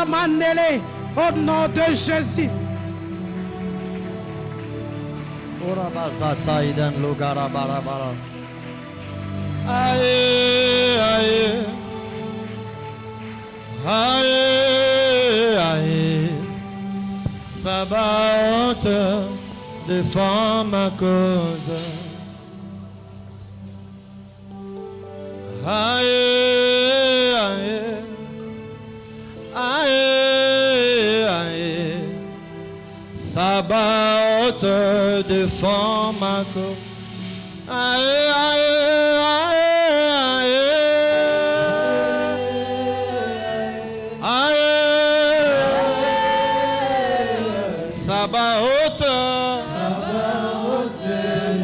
Mandele, au nom de Jésus. Aïe, aïe, aïe, aïe, Sabaoth, défends ma cause. Aïe, aïe, aïe, aïe, Sabaoth, défends ma cause. Aïe, aïe, aïe, aïe, aïe, Sabaoth,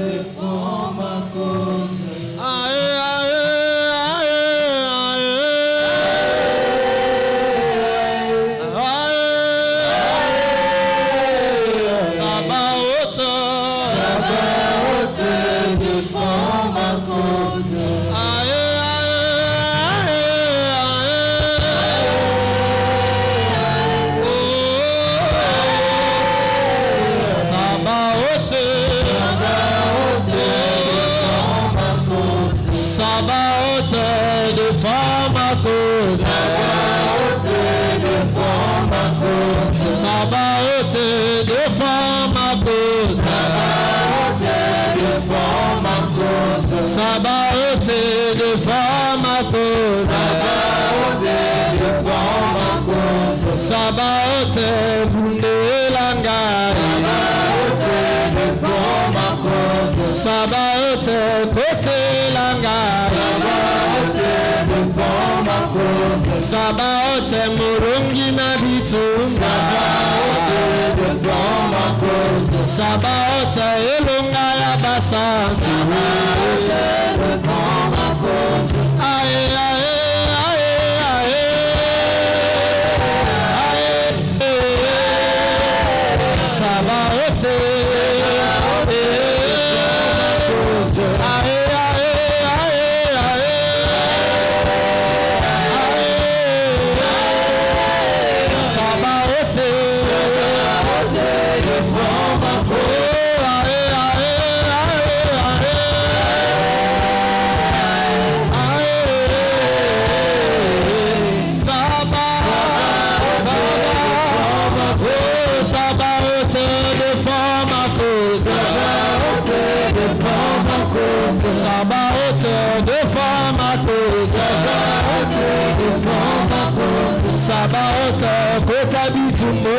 défends ma cause. Aïe, aïe, aïe, aïe, Sabaoth, défends ma cause. Aïe, aïe, aïe, Sabaoth, Sabaoth, défends ma cause. Sabaoth, défends ma cause. Sabaoth, défends ma cause. Sabaoth, boule langage. Sabaoth, côté langage. Sabaoth, morongi na bitumba. Sabaoth, elonga ya basantu. Aïe, aïe, aïe, aïe, aïe, Sabaoth, aïe, aïe, aïe, Sabaoth, défends ma cause. Sabaoth, défends ma cause. Sabaoth, Kota Bitumbo.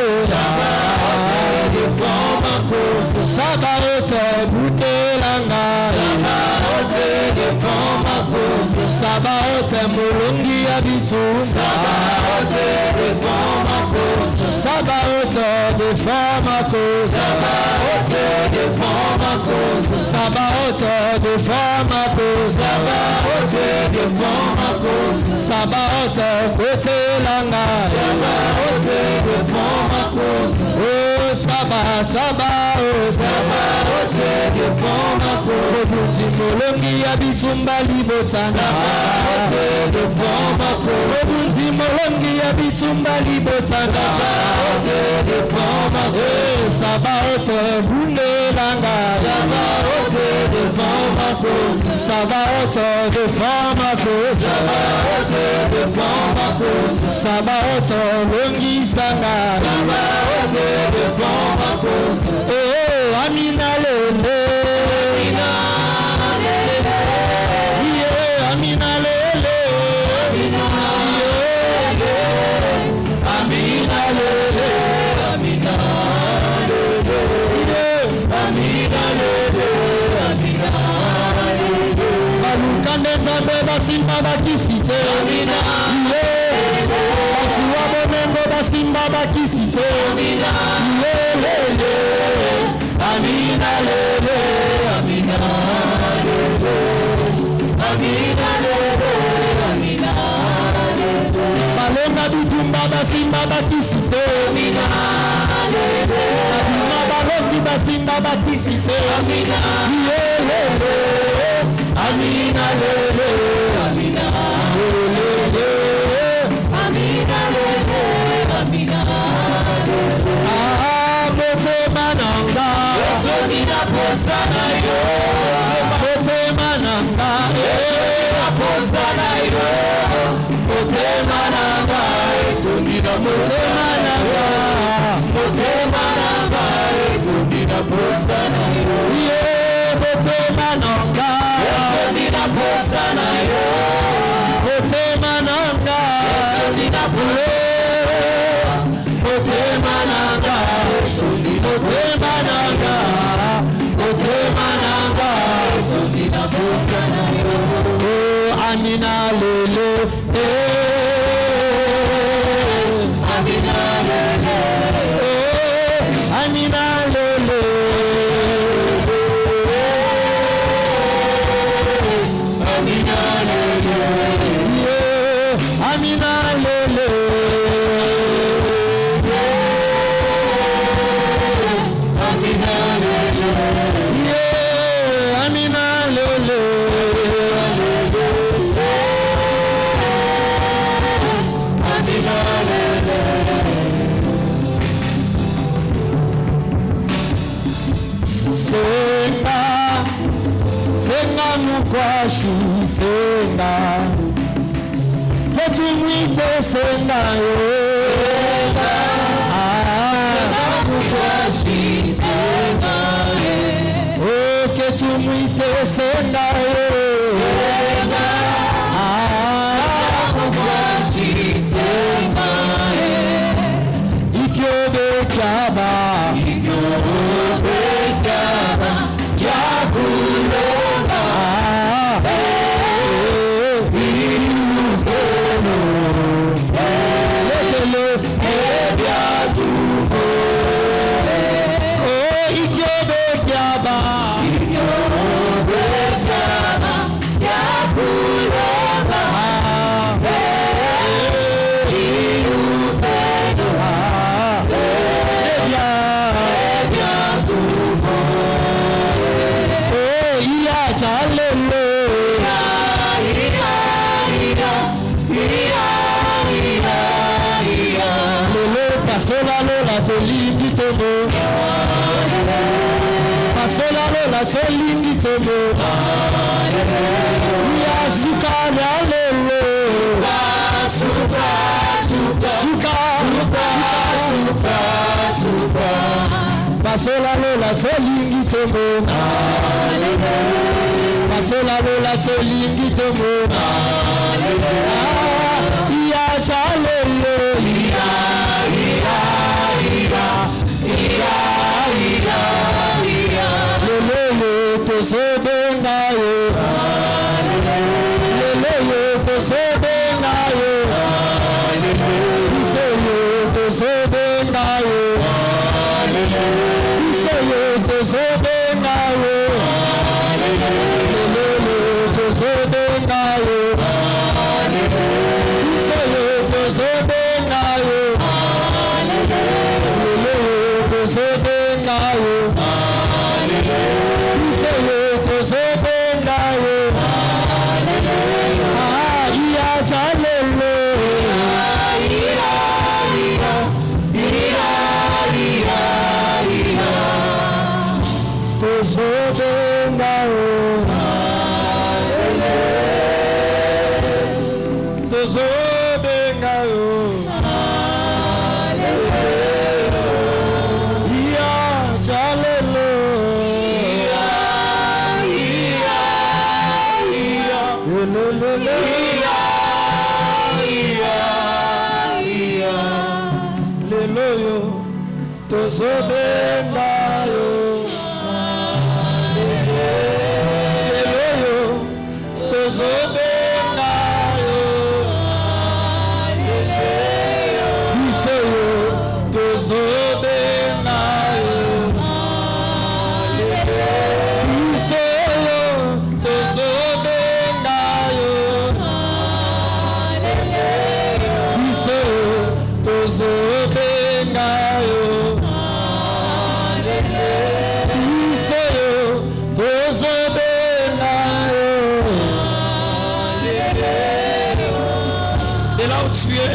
Défends ma cause. Sabaoth, Boutelanga. Sabaoth, défends ma cause. Sabaoth, Molongi Abitum. Sabaoth, défends ma cause. Sabaoth, défends ma cause. Sabaoth, défends ma cause. Sabaoth, défends ma cause. Sabaoth, défends ma cause. Sabaoth, côté langa. Sabaoth, défends ma cause. Oh, Sabaoth, Sabaoth, défends ma cause. Molongi Abitumba Libotana. Sabaoth, défends ma cause. Molongi Abitumba Libotana. Sabaoth, défends ma cause. Sabaoth, Bundelanga. Sabaoth, défends ma cause. Sabaoth, défends ma cause. Sabaoth, défends ma cause. Sabaoth, Longi Sanga. Sabaoth, défends ma cause. Oh, Amina Lele. Amina Lele. Yeah, Amina Lele. Amina Lele. Amina Lele. Amina Lele. Amina Lele. Amina Lele. Balukande Zambe Basimba Bakisite. Amina Lele. Basuwa Bomengo Basimba Bakisite. Amina Lele. Amina Lele. Amina Lele. Amina Lele. Amina Lele. Balonga Bitumba Basimba Bakisite. Amina Lele. Abima Balongi Basimba Bakisite. Amina Lele. Amina Lele. Amina Lele. Amina Lele. motema nanga etondi na posa na yo motema nanga etondi na posa motema nanga etondi motema nanga motema nanga etondi na posa na yo oh amina lele amina lele oh amina lele amina lele yeah amina lele amina lele yeah amina lele amina lele senga senga mukwashi senga ketumwite senga yo senga mukwashi senga oh ketumwite senga yo senga mukwashi senga ikyobe kaba yakulonga lekele ebyatuko oh ikyobe kyaba yakulonga Pasola lola tolingi tomo Pasola lola tolingi tomo Ya suka ya lolo Suka suka suka suka suka Pasola lola tolingi tomo Pasola lola tolingi tomo Ya chalelo lele tosobenga yo lele tosobenga yo iseyo tosobenga yo iseyo tosobenga yo lele tosobenga yo iseyo tosobenga yo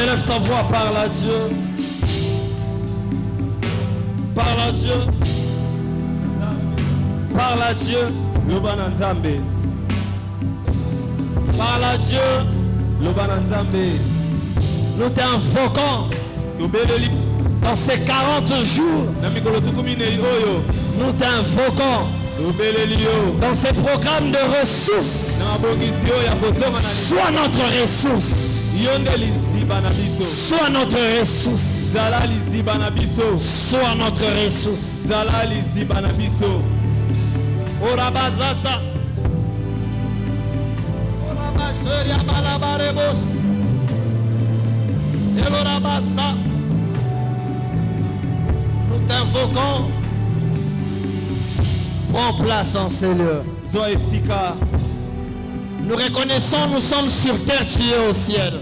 Élève ta voix, parle à Dieu. Parle à Dieu. Parle à Dieu. Parle à Dieu. Nous t'invoquons dans ces 40 jours. Nous t'invoquons Tobelelio. Dans ces programmes de ressources, Nabongisio ya kozonga na sois notre ressource. Yonde liziba na biso. Sois notre ressource. Zala liziba na biso. Sois notre ressource. Zala liziba na biso. Orabazata. Orabaseria balabarebos. Elorabasa. Nous t'invoquons. Prends place en ces lieux. Zoa esika. Nous reconnaissons, nous sommes sur terre, tu es au ciel.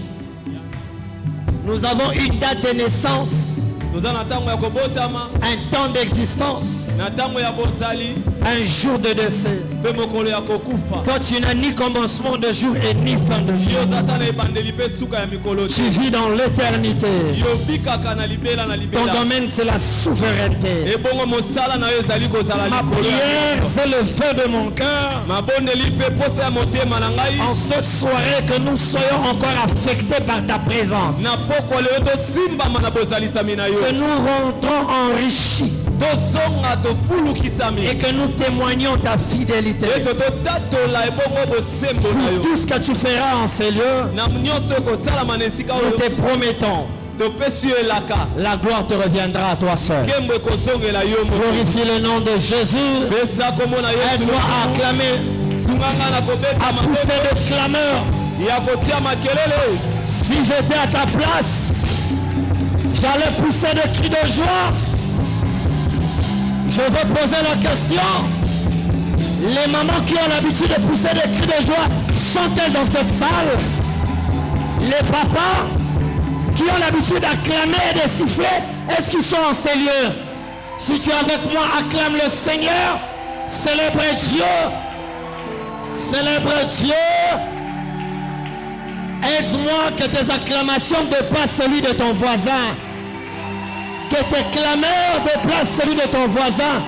Nous avons une date de naissance, Toza na tango ya kobotama. un temps d'existence, Na tango ya bozali. un jour de décès. Pe mokolo ya kokufa. Toi, tu n'as ni commencement de jour et ni fin de jour. Yo zata na ebandeli pe suka ya mikolo. Tu vis dans l'éternité. Yo bikaka na libela na Ton libela. domaine, c'est la souveraineté. Ebongo mosala na yo ezali kozala Ma likolo ya prière, biso. c'est le feu de mon cœur. Mabondeli pe posa ya motema na ngai. En cette soirée, que nous soyons encore affectés par ta présence. Na pokwa leo tosimbama na bozalisami na yo. Que nous rentrons enrichis. Tozonga tofulukisami. Et que nous témoignons ta fidélité. Eto totatola ebongo bosembo na Pour yo. tout ce que tu feras en ces lieux, Na nyonso ekosalama na esika nous oyo. te promettons, Topesi yo elaka. la gloire te reviendra à toi seul. Nkembo ekozongela yo moko. Glorifie le nom de Jésus. Pesa komona Yesu. Aide-moi à acclamer, Sunganga na kobeta à pousser makoto. de clameurs. Ya kotia makelele. Si j'étais à ta place, j'allais pousser des cris de joie. Je veux poser la question. Les mamans qui ont l'habitude de pousser des cris de joie, sont-elles dans cette salle? Les papas qui ont l'habitude d'acclamer et de siffler, est-ce qu'ils sont en ces lieux? Si tu es avec moi, acclame le Seigneur. Célèbre Dieu. Célèbre Dieu. Aide-moi que tes acclamations dépassent celui de ton voisin. Que tes clameurs déplacent celui de ton voisin.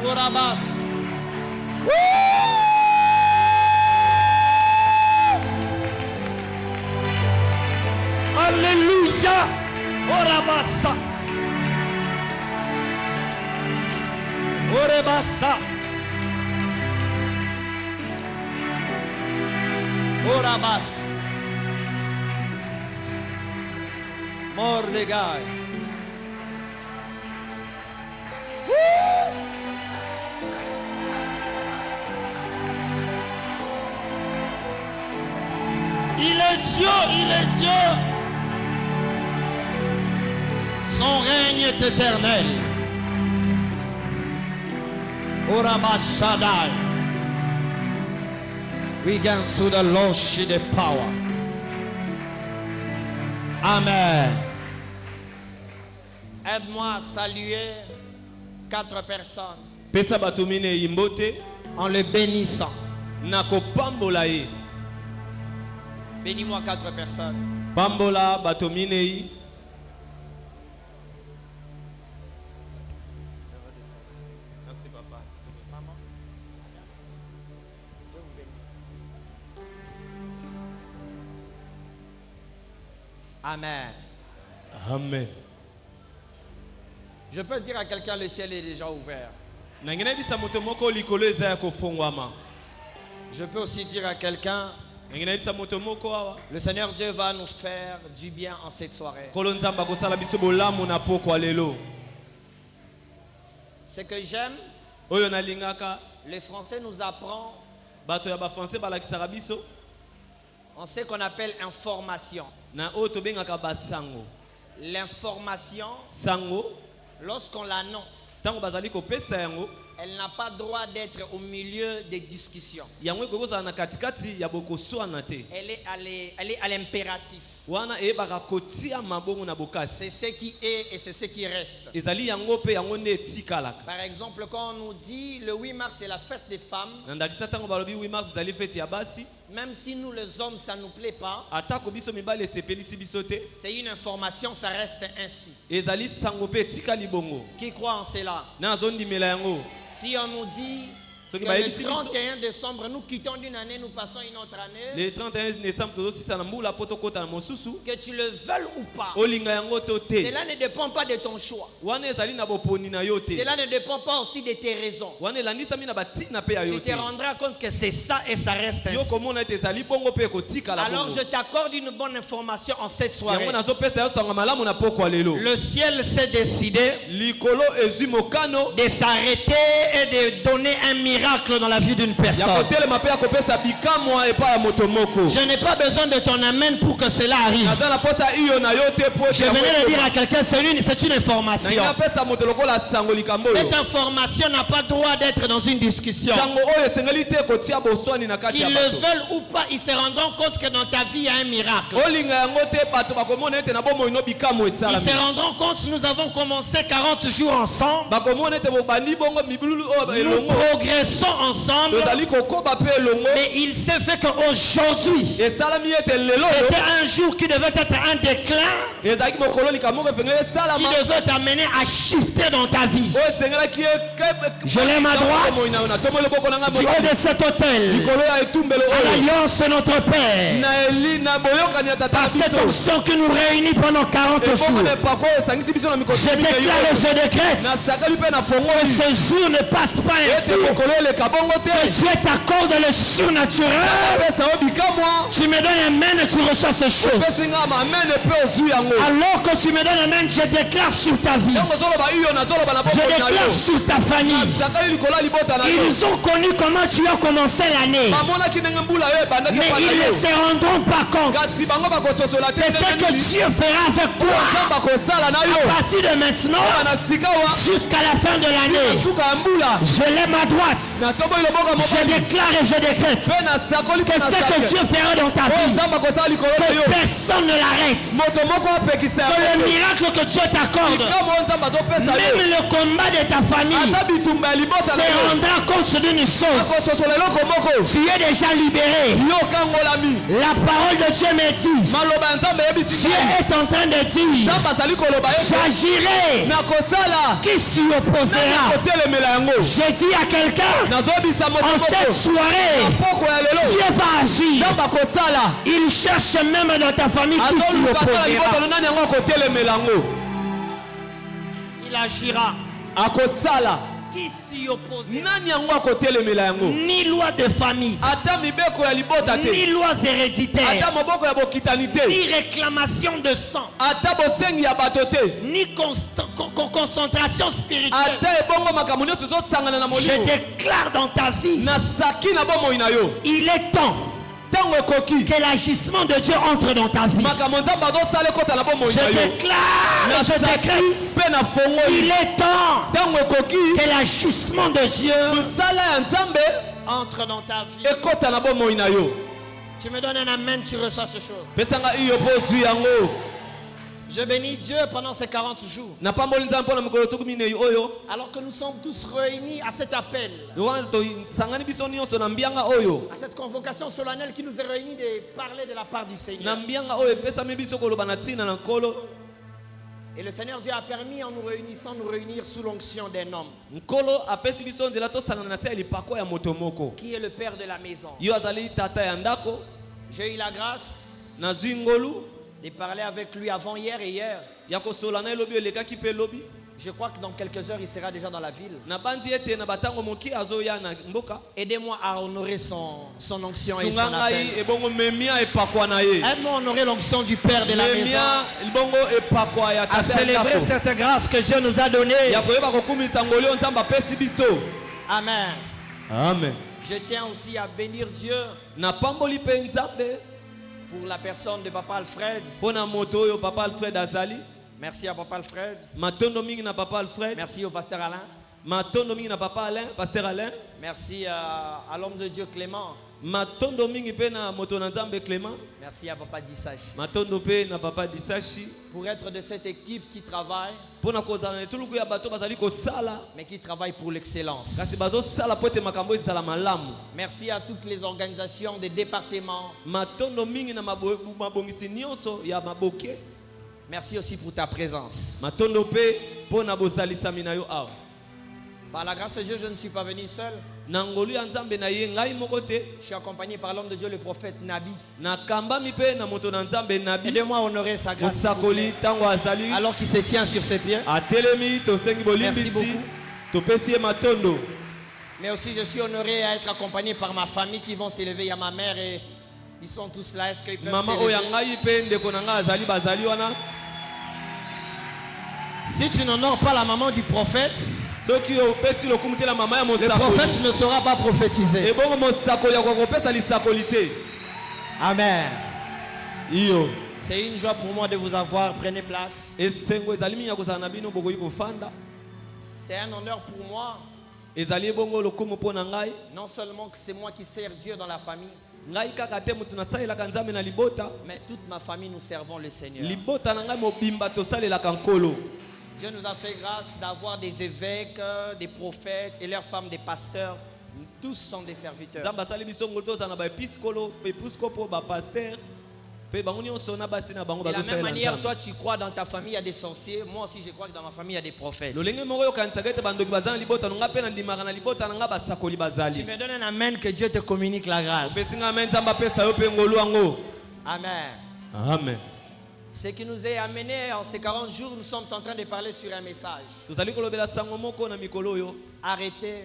Orabas. Alléluia. Orabasa. Orebasa. Orabas. Mordecai. Il est Dieu, il est Dieu. Son règne est éternel. Orabas Shaddai. We can to the Lordship the power. Amen. Aide-moi à saluer 4 personnes Pesa bato mine yimbote. en le bénissant. Na kopambola ye. Bénis-moi 4 personnes. Pambola bato mine yi. Merci papa. Maman, Dieu vous bénisse. Amen. Amen. Je peux dire à quelqu'un, le ciel est déjà ouvert. Nangena bisa moto moko likolo eza ya kofongwama. Je peux aussi dire à quelqu'un, Nangena bisa moto moko awa. le Seigneur Dieu va nous faire du bien en cette soirée. Kolo nzamba kosala biso bolamu na pokwa lelo. Ce que j'aime, Oyo nalingaka les Français nous apprennent bato ya ba français balakisaka biso en ce qu'on appelle information. na oyo tobengaka basango. L'information, Sango lorsqu'on l'annonce, tango bazali kopesa yango elle n'a pas droit d'être au milieu des discussions. yango ekozala na katikati ya bokoswana te. Elle est à l'impératif. Wana eyebaka kotia mabongo na bokasi. C'est ce qui est et c'est ce qui reste. Ezali yango pe yango nde etikalaka. Par exemple, quand on nous dit le 8 mars c'est la fête des femmes, Na ndakisa tango balobi 8 mars ezali fete ya basi. même si nous les hommes ça ne nous plaît pas, Atako biso mibali esepelisi biso te. c'est une information, ça reste ainsi. Ezali sango pe etikali bongo. Qui croit en cela? Na azondimela yango. Si on nous dit soki que bayebisi le biso 31 décembre, nous quittons d'une année, nous passons une autre année. le 31 décembre tozosisa na mbula po tokota na mosusu Que tu le veuilles ou pas, olinga yango to te cela ne dépend pas de ton choix. wana ezali na boponi na yo te Cela ne dépend pas aussi de tes raisons. wana elandisami na batina mpe ya yo Tu te te rendras compte que c'est ça et ça reste yo ainsi. komona ete ezali bongo mpe ekotikala Alors bongo je t'accorde une bonne information en cette soirée. yango nazopesa yo sango malamu na pokwa lelo Le ciel s'est décidé likolo ezwi mokano de s'arrêter et de donner un miracle dans la vie d'une ya personne. kotelema mpe ya kopesa bikamwa epai ya moto moko Je n'ai pas besoin de ton amen pour que cela arrive. naza na posa iyo na yo te po Je venais de dire à quelqu'un, c'est une information. nangi napesa moto lokola sango likambo oyo Cette information n'a pas droit d'être dans une discussion. sango oyo esengeli te kotia boswani na kati Qu'ils ya le bato veulent ou pas, ils se rendront compte que dans ta vie, il y a un miracle. olinga yango te bato bakomona ete na bomoi no bikamwa Ils esalami se rendront compte que nous avons commencé 40 jours ensemble. bakomona ete bobandi bongo mibululu oyo Nous elongo progressons ensemble. tozali kokoba mpe elongo Mais il s'est fait qu'aujourd'hui, esalami ete lelo c'était oyo un jour qui devait être un déclin, ezalaki mokolo likambo moko efengeli qui esalama devait t'amener à shifter dans ta vie. oyo esengelaki Je l'aime à droite. na tombo loboko nanga Du haut de cet hôtel, likolo ya etumbelo à oyo l'alliance de notre Père, na boyokani ya tata par na cette biso onction qui nous réunit pendant 40 ebongo jours, na epako oyo esangisi biso na mikolo je déclare et je décrète nasakali mpe na que fongoli ce jour ne passe pas ainsi. ete kokolo eleka bongo te Que Dieu t'accorde le surnaturel. apesa yo bikamwa Tu me donnes amen et tu reçois ces choses. opesinga mamene mpe ozwi yango Alors que tu me donnes amen, je déclare sur ta vie. ntango ozoloba iyo nazoloba na Je bokoi na déclare yo sur ta famille. nasakali likolo ya libota na yo Ils ont connu comment tu as commencé l'année. bamonaki ndenge mbula yo ebandaki Mais epai na ils ne yo se rendront pas compte kasi bango bakososola te de ce que Dieu fera avec toi nzambe akosala na à yo partir de maintenant na sika wa jusqu'à la fin de l'année. suka ya mbula Je l'aime à droite. na tomboli loboko Je mobali déclare et je décrète mpe nasakoli que ce que Dieu fera dans ta oyo vie, nzambe akosala likolo na yo que personne ne l'arrête. moto moko apekisa Que le yango miracle que Dieu t'accorde, kama oyo nzambe azopesa yo même le combat de ta famille, ata bitumba ya libota na se yo rendra compte d'une chose. akososola eloko moko Tu es déjà libéré. yo kangolami La parole de Dieu me dit, maloba ya nzambe eyebisi Dieu ngai est en train de dire, nzambe azali koloba ete j'agirai. nakosala Qui s'y opposera? kotelemela yango J'ai dit à quelqu'un, nazobisa moto en cette moko soirée, na poko ya lelo Dieu va agir. nzambe akosala Il cherche même dans ta famille qui s'y azoluka ata na libota opposera. no nani yango akotelemela yango Il agira. akosala Qui s'y opposera? nani yango akotelemela yango Ni loi de famille, ata mibeko ya libota ni te lois ata héréditaires, moboko ya bokitani te ni réclamation de sang, ata bosengi ya bato te ni concentration spirituelle. ata ebongo makambo nyonso ezosangana na Je molimo déclare dans ta vie, nasaki na bomoi na yo il est temps ntango ekoki que l'agissement de Dieu entre dans ta vie. makambo nzambe azosala ekota na bomoi Je na yo déclare, je nasaki décrète, mpe na fongoli il est temps ntango ekoki que l'agissement de Dieu mosala ya nzambe entre dans ta vie. ekota na bomoi na yo Tu me donnes un amen, tu reçois ce chose. pesanga iyo mpo ozwi yango Je bénis Dieu pendant ces 40 jours. napamboli nzambe mpo na mikolo tuku minei oyo Alors que nous sommes tous réunis à cet appel, wana tosangani biso nyonso na mbianga oyo à cette convocation solennelle qui nous est réunie de parler de la part du na Seigneur. mbianga oyo epesami biso koloba na ntina na nkolo Et le Seigneur Dieu a permis en nous réunissant, nous réunir sous l'onction d'un homme nkolo apesi biso nzela tosangana na se ya lipako ya moto moko qui est le père de la maison. yo azali tata ya ndako J'ai eu la grâce nazwi ngolu de parler avec lui avant hier et hier. ya kosola na elobi elekaki mpe elobi Je crois que dans quelques heures, il sera déjà dans la ville. nabandi ete na batango moke azoya na mboka Aidez-moi à honorer son onction et son sunga appel. ngai ebongo memia epakwa na ye Aide-moi à honorer l'onction du Père de la maison. memia ebongo epakwa ya À tata ya célébrer ndako cette grâce que Dieu nous a donnée. ya koyeba kokumisa ngoli oyo nzambe apesi biso Amen. amen Je tiens aussi à bénir Dieu napamboli mpe nzambe pour la personne de Papa Alfred. mpo na moto oyo papa alfred azali Merci à Papa Alfred. matondo mingi na papa alfred Merci au pasteur Alain. matondo mingi na papa alain pasteur alain Merci à l'homme de Dieu Clément. matondo mingi mpe na moto na nzambe clément Merci à Papa Dissachi. matondo mpe na papa disashi Pour être de cette équipe qui travaille, mpo na kozala na etuluku ya bato bazali kosala mais qui travaille pour l'excellence. kasi bazosala po ete makambo ezala malamu Merci à toutes les organisations des départements. matondo mingi na mabongisi nyonso ya maboke Merci aussi pour ta présence. matondo mpe mpo na bozalisami na yo awa Par la grâce de Dieu, je ne suis pas venu seul. Nangolu ya nzambe na ye ngai moko te. Je suis accompagné par l'homme de Dieu, le prophète Nabi. Nakambami pe na moto na nzambe nabi. Aidez-moi à honorer sa grâce. Mosakoli tango azali. Alors qu'il se tient sur ses pieds. Atelemi tosengi Merci bolimbisi. beaucoup. Topesi ye matondo. Mais aussi je suis honoré à être accompagné par ma famille qui vont s'élever. Il y a ma mère et ils sont tous là. Est-ce qu'ils peuvent Mama s'élever? oya ngai pe ndeko na ngai azali bazali wana. Si tu n'honores pas la maman du prophète, Soki opesi lokumu te la mama ya le mosakoli. prophète ne saura pas prophétiser. Ebongo mosakoli ya kopesa lisakoli te. Amen. Iyo. C'est une joie pour moi de vous avoir. Prenez place. Esengo ezali minya kozala na bino bokoki kofanda. C'est un honneur pour moi. Ezali ebongo lokumu mpo na ngai. Non seulement que c'est moi qui sers Dieu dans la famille, Ngai kaka te mutu nasalelaka nzambe na libota. mais toute ma famille nous servons le Seigneur. Libota na ngai mobimba tosalelaka nkolo. Dieu nous a fait grâce d'avoir des évêques, des prophètes et leurs femmes des pasteurs. Tous sont des serviteurs. Nzambe asali biso ngolo tozala na baepiskolo, episkopo, bapaster. Pe bango nyonso na basi na bango De la même bazosalela manière, nzambe. toi tu crois dans ta famille il y a des sorciers. Moi aussi je crois que dans ma famille il y a des prophètes. Lolenge moko yokanisaka ete bandoki baza na libota nonga mpe na ndimaka na libota na nga basakoli Tu bazali. me donnes un amen que Dieu te communique la grâce. Opesi nga ame nzambe apesa yo mpe ngolu yango. Amen. Amen. Ce qui nous est amené en ces 40 jours, nous sommes en train de parler sur un message. Tozali kolobela sango moko na mikolo oyo. Arrêtez,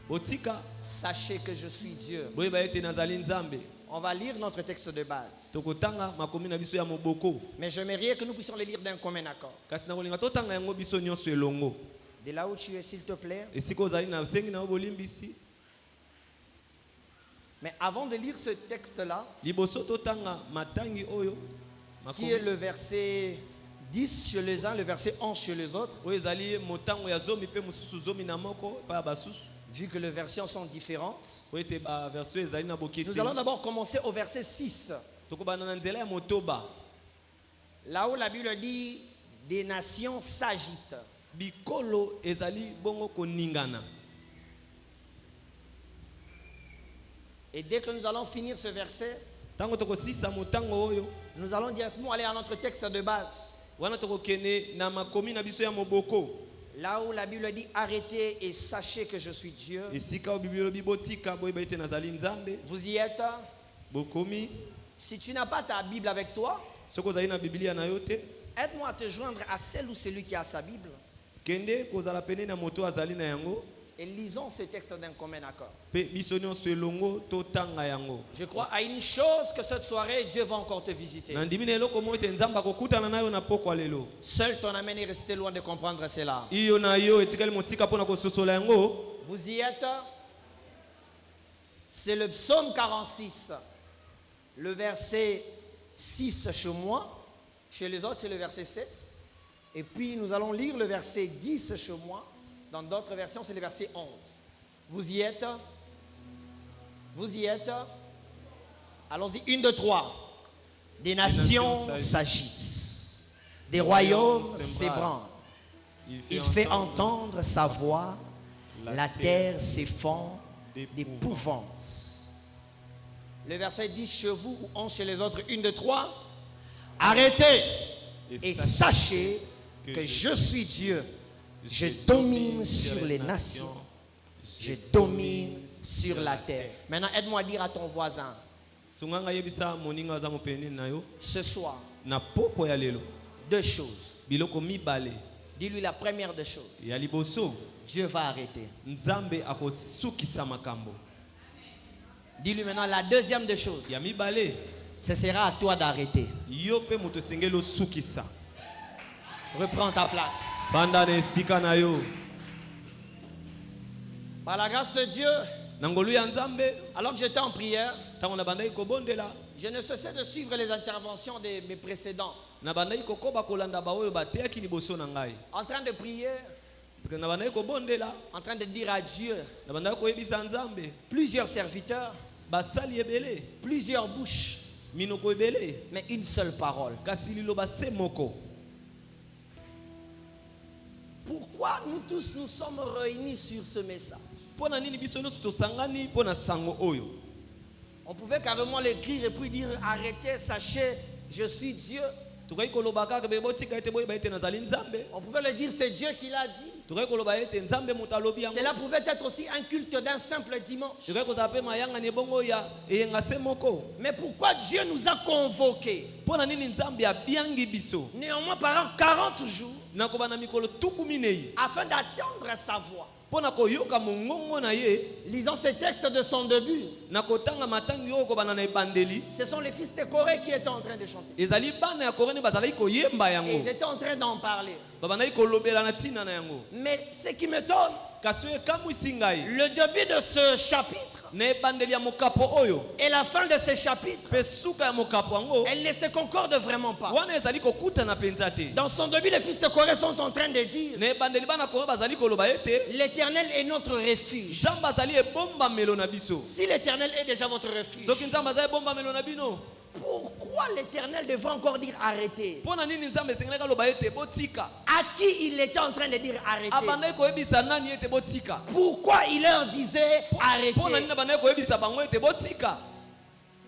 Botika sachez que je suis Dieu. boyeba ete nazali nzambe. On va lire notre texte de base. Tokotanga makomi na biso ya moboko. Mais j'aimerais que nous puissions le lire d'un commun accord. Kasi na kolinga totanga yango biso nyonso elongo. De là où tu es, s'il te plaît. Esika ozali na sengi na yo bolimbisi. Mais avant de lire ce texte-là, Liboso totanga matangi oyo. qui est le verset 10 chez les uns, le verset 11 chez les autres, Oyo ezali motango ya zomi pe mosusu zomi na moko pa basusu. vu que les versions sont différentes. Oyo ete ba version ezali na bokesi. Nous allons d'abord commencer au verset 6, Tokobana na nzela ya motoba. là où la Bible dit des nations s'agitent. Bikolo ezali bongo koningana. Et dès que nous allons finir ce verset, Tango tokosisa motango oyo. nous allons directement aller à notre texte de base. Wana tokokene na makomi na biso ya moboko. Là où la Bible dit arrêtez et sachez que je suis Dieu. Esika o bibilo bibotika boyeba ete nazali nzambe. Vous y êtes? Bokomi. Si tu n'as pas ta Bible avec toi, Soko ozali na biblia na yo te. aide-moi à te joindre à celle ou celui qui a sa Bible. Kende kozala pene na moto azali na yango. Et lisons ce texte d'un commun accord. Pe biso nyonso elongo totanga yango. Je crois à une chose que cette soirée, Dieu va encore te visiter. Nandimi na eloko mo ete nzambe akokutana na yo na pokwa lelo. Seul ton amen est resté loin de comprendre cela. Iyo na yo etikali mosika mpona kososola yango. Vous y êtes? C'est le psaume 46, le verset 6 chez moi. Chez les autres, c'est le verset 7. Et puis, nous allons lire le verset 10 chez moi. Dans d'autres versions, c'est le verset 11. Vous y êtes? Vous y êtes? Allons-y, 1, 2, 3. Des nations s'agitent. Des royaumes s'ébranlent. Il fait entendre sa voix. La terre s'effondre d'épouvante. Le verset 10 chez vous ou 11 chez les autres. 1, 2, 3. Arrêtez et sachez que je suis Dieu. Je domine sur les nations. Je domine sur la terre. Maintenant, aide-moi à dire à ton voisin. Sunganga yebisa moninga za mopeni na yo. Ce soir, Na poko ya lelo. 2 choses. Biloko mibale. Dis-lui la première des choses. Ya liboso. Dieu va arrêter. Nzambe akosukisa makambo. Dis-lui maintenant la deuxième des choses. Ya mibale. Ce sera à toi d'arrêter. Yo pe moto sengelo sukisa. Reprends ta place. Banda na esika na yo. Par la grâce de Dieu, Nangolu ya nzambe. alors que j'étais en prière, Tango na bandai kobondela. je ne cessais de suivre les interventions de mes précédents. Na bandai kokoba kolanda ba oyo bateyaki liboso na ngai. En train de prier, Na bandai kobondela. en train de dire à Dieu, Na bandai koyebisa nzambe. plusieurs serviteurs, Basali ebele. plusieurs bouches, Minoko ebele. mais une seule parole. Kasi liloba se moko. Pourquoi nous tous nous sommes réunis sur ce message? Pona nini biso nyonso tosangani pona sango oyo. On pouvait carrément l'écrire et puis dire arrêtez, sachez, je suis Dieu. Tukai koloba kaka be botika ete boye ba ete nazali nzambe. On pouvait le dire, c'est Dieu qui l'a dit. Tukai koloba ete nzambe mutalobi yango. Cela pouvait être aussi un culte d'un simple dimanche. Tukai kozape mayanga ne bongo ya eyenga semoko. Mais pourquoi Dieu nous a convoqués? Pona nini nzambe abiangi biso? Néanmoins, pendant 40 jours, Nakoba na mikolo tuku minei. afin d'attendre sa voix. Pona koyoka mongongo na ye. Lisons ces textes de son début. Nakotanga matangi yo ko bana na ebandeli. Ce sont les fils de Corée qui étaient en train de chanter. Ezali bana ya Korene bazali koyemba Et yango. ils étaient en train d'en parler. Babana kolobela na tina na yango. Mais ce qui m'étonne, Kaso e kamwisi ngai. le début de ce chapitre Na ebandeli ya mokapo oyo. et la fin de ce chapitre, Pe suka ya mokapo yango. elles ne se concordent vraiment pas. Wana ezali kokuta na penza te. Dans son début, les fils de Corée sont en train de dire, Na ebandeli bana Kore bazali koloba ete. l'Éternel est notre refuge. Nzambe azali ebomba melo na biso. Si l'Éternel est déjà votre refuge, Soki nzambe azali ebomba melo na bino. pourquoi l'Éternel devrait encore dire arrêtez? Pona nini nzambe esengeli kaloba ete botika. À qui il était en train de dire arrêtez? Abandai koyebisa nani ete botika. Pourquoi il leur disait Pona nini arrêtez? abandai koyebisa bango ete botika.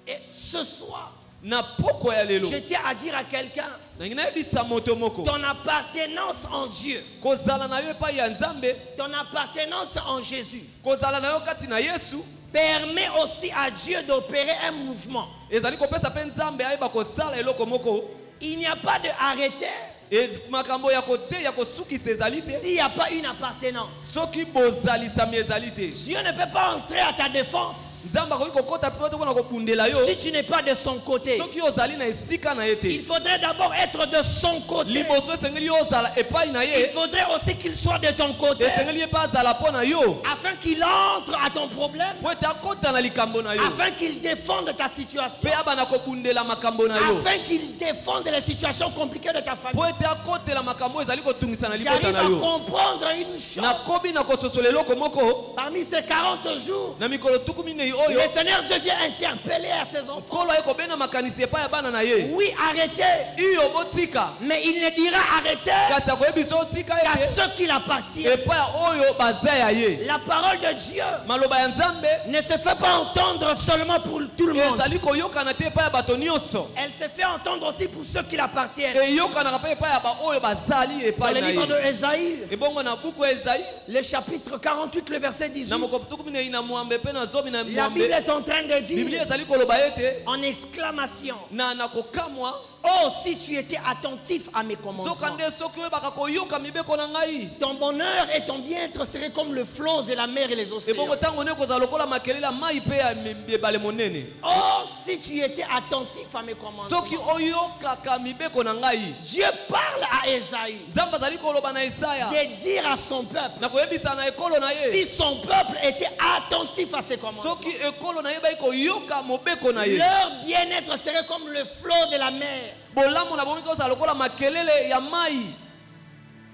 Et ce soir, Na poko ya lelo. je tiens à dire à quelqu'un, Nangi nayebisa moto moko. ton appartenance en Dieu, Kozala na yo epai ya nzambe. ton appartenance en Jésus, Kozala na yo kati na Yesu. permet aussi à Dieu d'opérer un mouvement. Ezali kopesa pe nzambe ayeba kozala eloko moko. Il n'y a pas de arrêter E makambo ya kote ya kosukisa ezali te. s'il n'y a pas une appartenance. Soki bozalisami ezali te. Dieu ne peut pas entrer à ta défense Nzambe akoki kokota pe mpona kobundela yo. si tu n'es pas de son côté. Soki ozali na esika na ye Il te. faudrait d'abord être de son côté. Liboso esengeli yo ozala epai na Il ye. faudrait aussi qu'il soit de ton côté Esengeli ye mpe azala mpo na yo. afin qu'il entre à ton problème, Po ete akota na likambo na yo. afin qu'il défende ta situation, Mpe abana kobundela makambo na yo. afin qu'il défende les situations compliquées de ta Po famille. ete akotela makambo ezali kotungisa na libota J'arrive na à yo. comprendre une chose. Nakobi na kososola eloko moko. Parmi ces 40 jours, Na mikolo tuku minei oyo. le Seigneur Dieu vient interpeller à ses enfants. Kolo aye kobena makanisi epai ya bana na ye. Oui, arrêtez. Iyo botika. Mais il ne dira arrêtez Kasi akoyebisa otika qu'à ete. ceux qui l'appartiennent. Epai ya oyo baza ya ye. La parole de Dieu Maloba ya nzambe. ne se fait pas entendre seulement pour tout le monde. Ezali koyokana te epai ya bato nyonso. Elle se fait entendre aussi pour ceux qui l'appartiennent. Eyokanaka mpe epai ya baoyo bazali Dans epai le na livre de ye. Ésaïe, Ebongo na buku ya Ezaïe. le chapitre 48, le verset 18, Na moko tuku minei na mwambe mpe na zomi na la mwambe. Bible est en train de Biblia dire ezali koloba ete. en exclamation, Na kokamwa. oh, si tu étais attentif à mes commandements, Soka nde soki oyebaka koyoka mibeko na ngai. ton bonheur et ton bien-être seraient comme le flot et la mer et les océans. Ebongo ntango nde kozala lokola makelele ya mai mpe ya ebale monene. Oh, si tu étais attentif à mes commandements. Soki oyokaka mibeko na ngai. Dieu parle à Ésaïe Nzambe azali koloba na Isaya. de dire à son peuple, Na koyebisa na ekolo na ye. si son peuple était attentif à ses commandements, Soki ekolo na ye bai koyoka mobeko na ye. leur bien-être serait comme le flot de la mer. Bolamu na bongi kozala lokola makelele ya mai.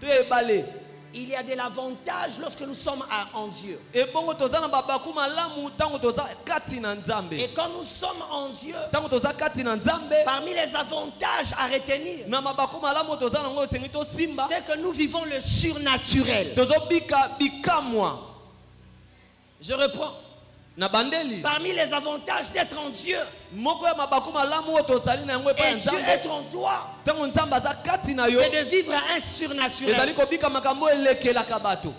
To ebale. Il y a de l'avantage lorsque nous sommes en Dieu. Ebongo toza na babaku malamu tango toza kati na Nzambe. Et quand nous sommes en Dieu, Tango toza kati na Nzambe. parmi les avantages à retenir, Na mabaku malamu toza nango sengi to simba. c'est que nous vivons le surnaturel. Tozo bika bikamwa. Je reprends. Na bandeli. Parmi les avantages d'être en Dieu, Moko ya mabaku malamu oyo tozali na yango epai et ya Dieu Nzambe. être en toi, Tango Nzambe aza kati na yo. c'est de vivre un Ezali surnaturel. kobika makambo elekelaka bato.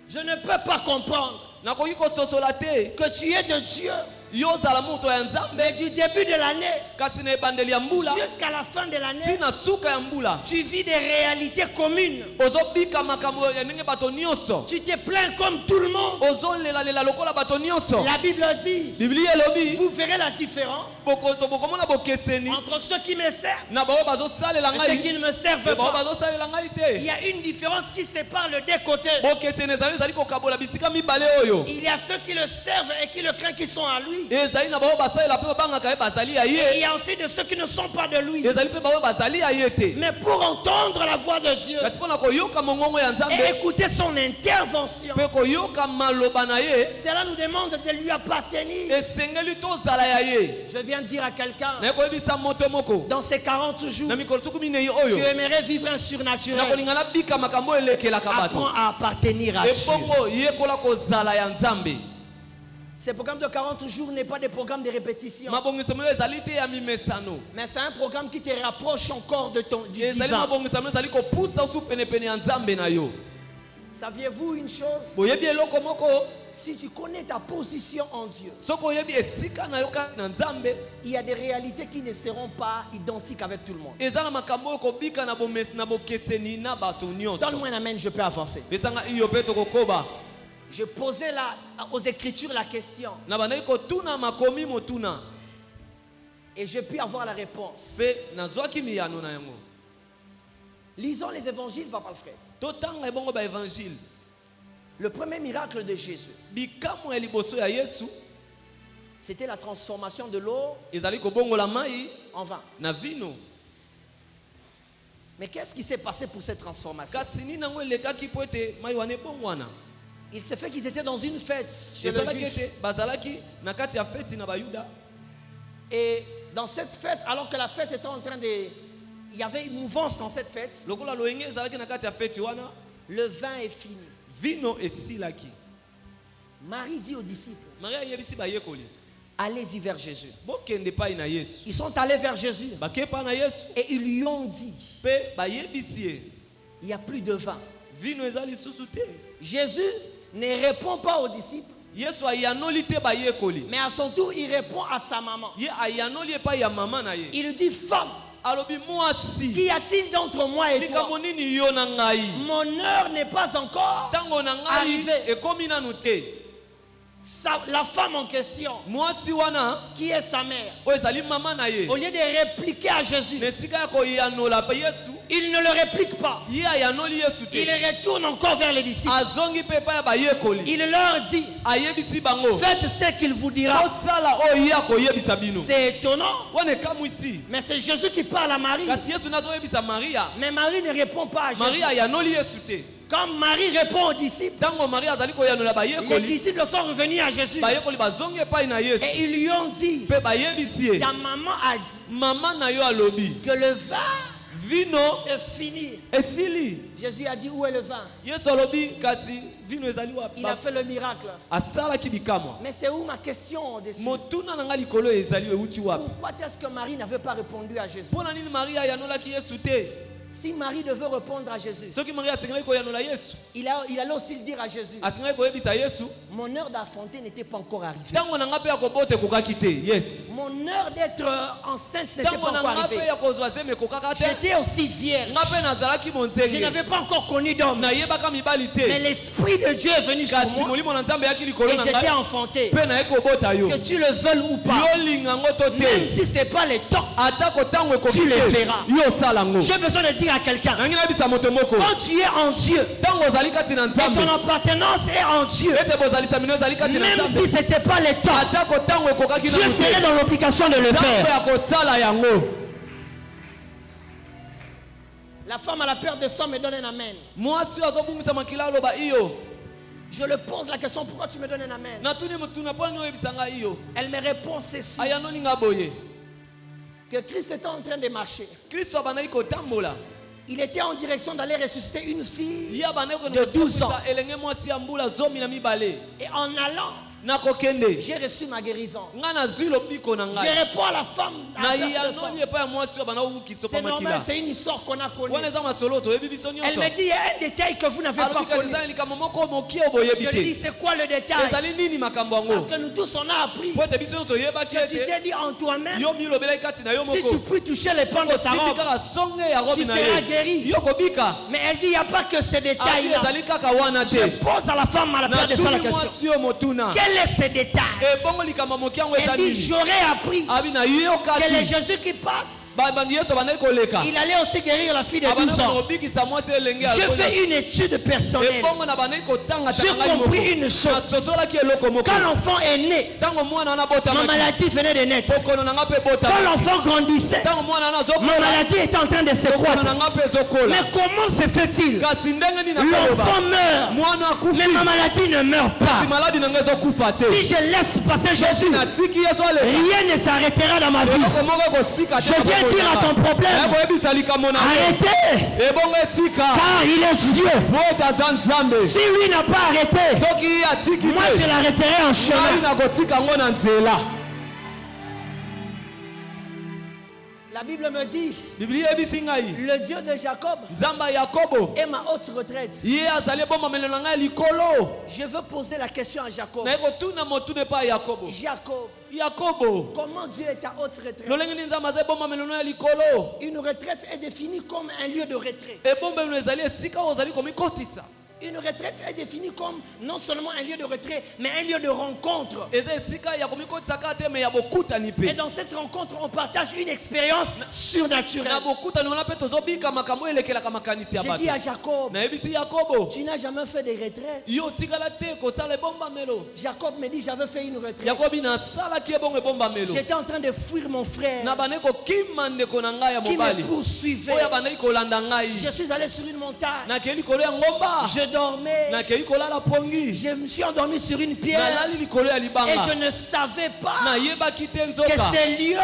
Je ne peux pas comprendre Nakoki kososola te. que tu es de Dieu, Yo ozala moto ya Nzambe. mais du début de l'année Kasi na ebandeli ya mbula. jusqu'à la fin de l'année, Tina suka ya mbula. tu vis des réalités communes. Ozobika makambo ya ndenge bato nyonso. Tu te plains comme tout le monde. Ozolelalela lokola bato nyonso. La Bible dit, Biblia elobi. vous verrez la différence Bokomona bokeseni. entre ceux qui me servent Na bao bazosalela et ceux qui ngai. ne me servent Pe bao pas. bazosalela ngai Il y te. a une différence qui sépare les deux côtés. Bokeseni ezali kokabola bisika mibale oyo. Il y a ceux qui le servent et qui le craignent qui sont à lui. Ezali na bao basalela pe babangaka ye bazali ya Et il ye. y a aussi de ceux qui ne sont pas de lui. Ezali pe bao bazali ya ye te. Mais pour entendre la voix de Dieu Kasi mpona koyoka mongongo ya et Nzambe. écouter son intervention, Pe koyoka maloba na ye. cela nous demande de lui appartenir. Esengeli tozala ya ye. Je viens de dire à quelqu'un, Na koyebisa moto moko. dans ces 40 jours, Na mikolo tuku minei tu oyo. aimerais vivre un Na surnaturel. kolingana bika makambo elekelaka Apprends bato. à appartenir à Dieu. Ebongo yekola kozala ya Nzambe. Ces programmes de 40 jours n'est pas des programmes de répétition. mabongisamo oyo ezali te ya mimesano. Mais c'est un programme qui te rapproche encore de du ezali divin. mabongisamo ezali kopusa osu penepene ya nzambe na yo. Saviez-vous une chose? boyebi eloko moko, Si tu connais ta position en Dieu, soki oyebi esika na yo kati na nzambe, il y a des réalités qui ne seront pas identiques avec tout le monde. eza na makambo oyo kobika na bokeseni na bato nyonso. Donne-moi un amen, je peux avancer. pesanga iyo mpe tokokoba. Je posais aux Écritures la question na bandaki kotuna makomi motuna, et j'ai pu avoir la réponse. mpe nazwaki miyano na yango. Lisons les évangiles, Papa Alfred. totanga ebongo baevangile. Le premier miracle de Jésus, bikamwa ya liboso ya yesu c'était la transformation de l'eau ezali kobongola mai en vin. na vino. Mais qu'est-ce qui s'est passé pour cette transformation? kasi nini yango elekaki po ete mai wana ebongwana. Il s'est fait qu'ils étaient dans une fête chez le ezalaki juif. ete bazalaki na kati ya feti na bayuda. Et dans cette fête, alors que la fête était en train de... Il y avait une mouvance dans cette fête. lokola loyenge ezalaki na kati ya feti wana, Le vin est fini. vino esilaki. Marie dit aux disciples, maria ayebisi bayekoli, allez-y vers Jésus. bokende pai na yesu. Ils sont allés vers Jésus bake pa na yesu et ils lui ont dit, mpe bayebisi ye il n'y a plus de vin. vino eza lisusu te. Jésus ne répond pas aux disciples, yesu ayanoli te bayekoli, mais à son tour, il répond à sa maman. ye ayanoli epai ya mama na ye. Il lui dit, femme, alobi mwasi, qu'y a-t-il d'entre moi et toi? likambo nini yo na ngai? Mon heure n'est pas encore ntango na ngai arrivé. ekomi nanu te. La femme en question, mwasi wana qui est sa mère, oyo ezali mama na ye, au lieu de répliquer à Jésus, na esika ya koyanola pa yesu, il ne le réplique pas. ye ayanoli yesu Il te, retourne encore vers les disciples. azongi mpe epai ya bayekoli, Il leur dit, ayebisi bango faites ce qu'il vous dira. osala oyo ye akoyebisa bino. C'est étonnant, wana ekamwisi, mais c'est Jésus qui parle à Marie. kasi yesu nazoyebisa maria, Mais Marie ne répond pas à Jésus. maria ayanoli yesu te. Quand Marie répond aux disciples, ntango maria azali koyanola les bayekoli, disciples sont revenus à Jésus bayekoli bazongi epai na yesu et ils lui ont dit, mpe bayebisi ye, ta maman a dit mama na yo alobi que le vin vino est fini. esili. Jésus a dit, où est le vin? yesu alobi kasi vino ezali wapi? Il a fait le miracle. asalaki bikamwa. Mais c'est où ma question au-dessus? motuna na ngai likolo ezali euti wapi? Pourquoi est-ce que Marie n'avait pas répondu à Jésus? mpo na nini maria ayanolaki yesu te? Si Marie devait répondre à Jésus, soki maria asengeli koyanola yesu, il allait aussi le dire à Jésus, asengeli koyebisa yesu, mon heure d'enfanter n'était pas encore arrivée. ntango na ngai mpe ya kobota ekokaki te. Yes, Mon heure d'être enceinte n'était ntango pas na encore ngai mpe arrivée. ya kozwa zeme ekokaka te. J'étais aussi vierge. ngai mpe nazalaki Je monzenge, n'avais pas encore connu d'homme. nayebaka mibali Mais te, l'Esprit de Dieu est venu sur kasi moi molimo na nzambe eyaki likolo et na j'étais ngai enfanté. mpe naye kobota yo. Que tu le veuilles ou pas, yolinga yango to même te, si ce n'est pas le temps, atako ntango ekoki tu le te, feras. yo osala yango. j'ai besoin de dire à quelqu'un, nangi nayebisa moto moko, quand tu es en Dieu ntango ozali kati na et nzambe, ton appartenance est en Dieu, ete bozalisa mino ezali kati na même nzambe, si ce n'était pas le temps, atako ntango ekokaki Dieu nanu serait te, dans l'obligation de le nzambe faire. akosala yango. La femme à la perte de sang me donne un amen. mwasi oyo azobungisa makila aloba iyo. Je le pose la question, pourquoi tu me donnes un amen? natuni motuna mpo nani oyebisa ngai iyo. Elle me répond ceci, ayanoli nga boye, que Christ était en train de marcher. kristo abandaki kotambola, Il était en direction d'aller ressusciter une fille. ye abandaki De 12 ans. konosa elenge mwasi ya mbula 12. Et en allant, nakokende j'ai reçu ma guérison. nga nazwi lobiko na Je ngai, réponds à la femme à la perte de sang. nayanoli epai ya mwasi oyo abandaki kokitisa C'est mpa normal, makila c'est une histoire qu'on a connue. wana eza masolo toyebi biso Elle nyonso. me dit, il y a un détail que vous n'avez pas alobi kasi connu. eza na likambo moko mokie oyo boyebi Je lui dis, te. c'est quoi le détail? ezali nini makambo Parce yango? que nous tous, on a appris po ete biso nyonso toyebaki que tu ete t'es dit en toi-même, yo milobelaki kati na yo si tu moko, peux toucher les pans de sa osimbi robe. kaka songe ya robi Tu na seras ye, guéri. yo kobika. Mais elle dit, il n'y a pas que ces Abi détails-là. ezali kaka wana Je te. pose à la femme à la perte de sang la natuni question. mwasi oyo motuna, Quel est ce détail? ebongo likambo moki yango eza Elle dit, nini? j'aurais appris abi na que le yokaki Jésus qui passe, bandi yesu abandaki koleka, il allait aussi guérir la fille de 12 abandaki ans. kobikisa mwasi elenge ya J'ai lokola. fait une étude personnelle. ebongo na bandaki kotanga J'ai compris une chose. nasosolaki eloko moko. Quand l'enfant est né, ntango mwana wana ma abotamaki, maladie venait de naître. bokono na nga mpe Quand botama, l'enfant grandissait, ntango mwana wana ma azokola, maladie était en train de se bokono na croître. nga mpe ezokola. Mais comment se fait-il? kasi ndenge nini nakoloba L'enfant meurt, mwana mais akufi, ma maladie ne meurt kasi pas. maladi na nga ezokufa te. Si je laisse passer Jésus, natiki yesu aleka, rien ne s'arrêtera dans ma vie. eloko moko ekosika te Je na viens dire à ton problème, arrêtez, car il est Dieu. Si lui n'a pas arrêté, moi je l'arrêterai en chemin. La Bible me dit, le Dieu de Jacob est ma haute retraite. Je veux poser la question à Jacob. Jacob, comment Dieu est ta haute retraite? Une retraite est définie comme un lieu de retrait. Une retraite est définie comme non seulement un lieu de retrait, mais un lieu de rencontre. Et dans cette rencontre, on partage une expérience surnaturelle. J'ai dit à Jacob, tu n'as jamais fait de retraite. Jacob me dit, j'avais fait une retraite. J'étais en train de fuir mon frère qui me poursuivait. Je suis allé sur une montagne. Je dormais. Je me suis endormi sur une pierre. Et je ne savais pas que ces lieux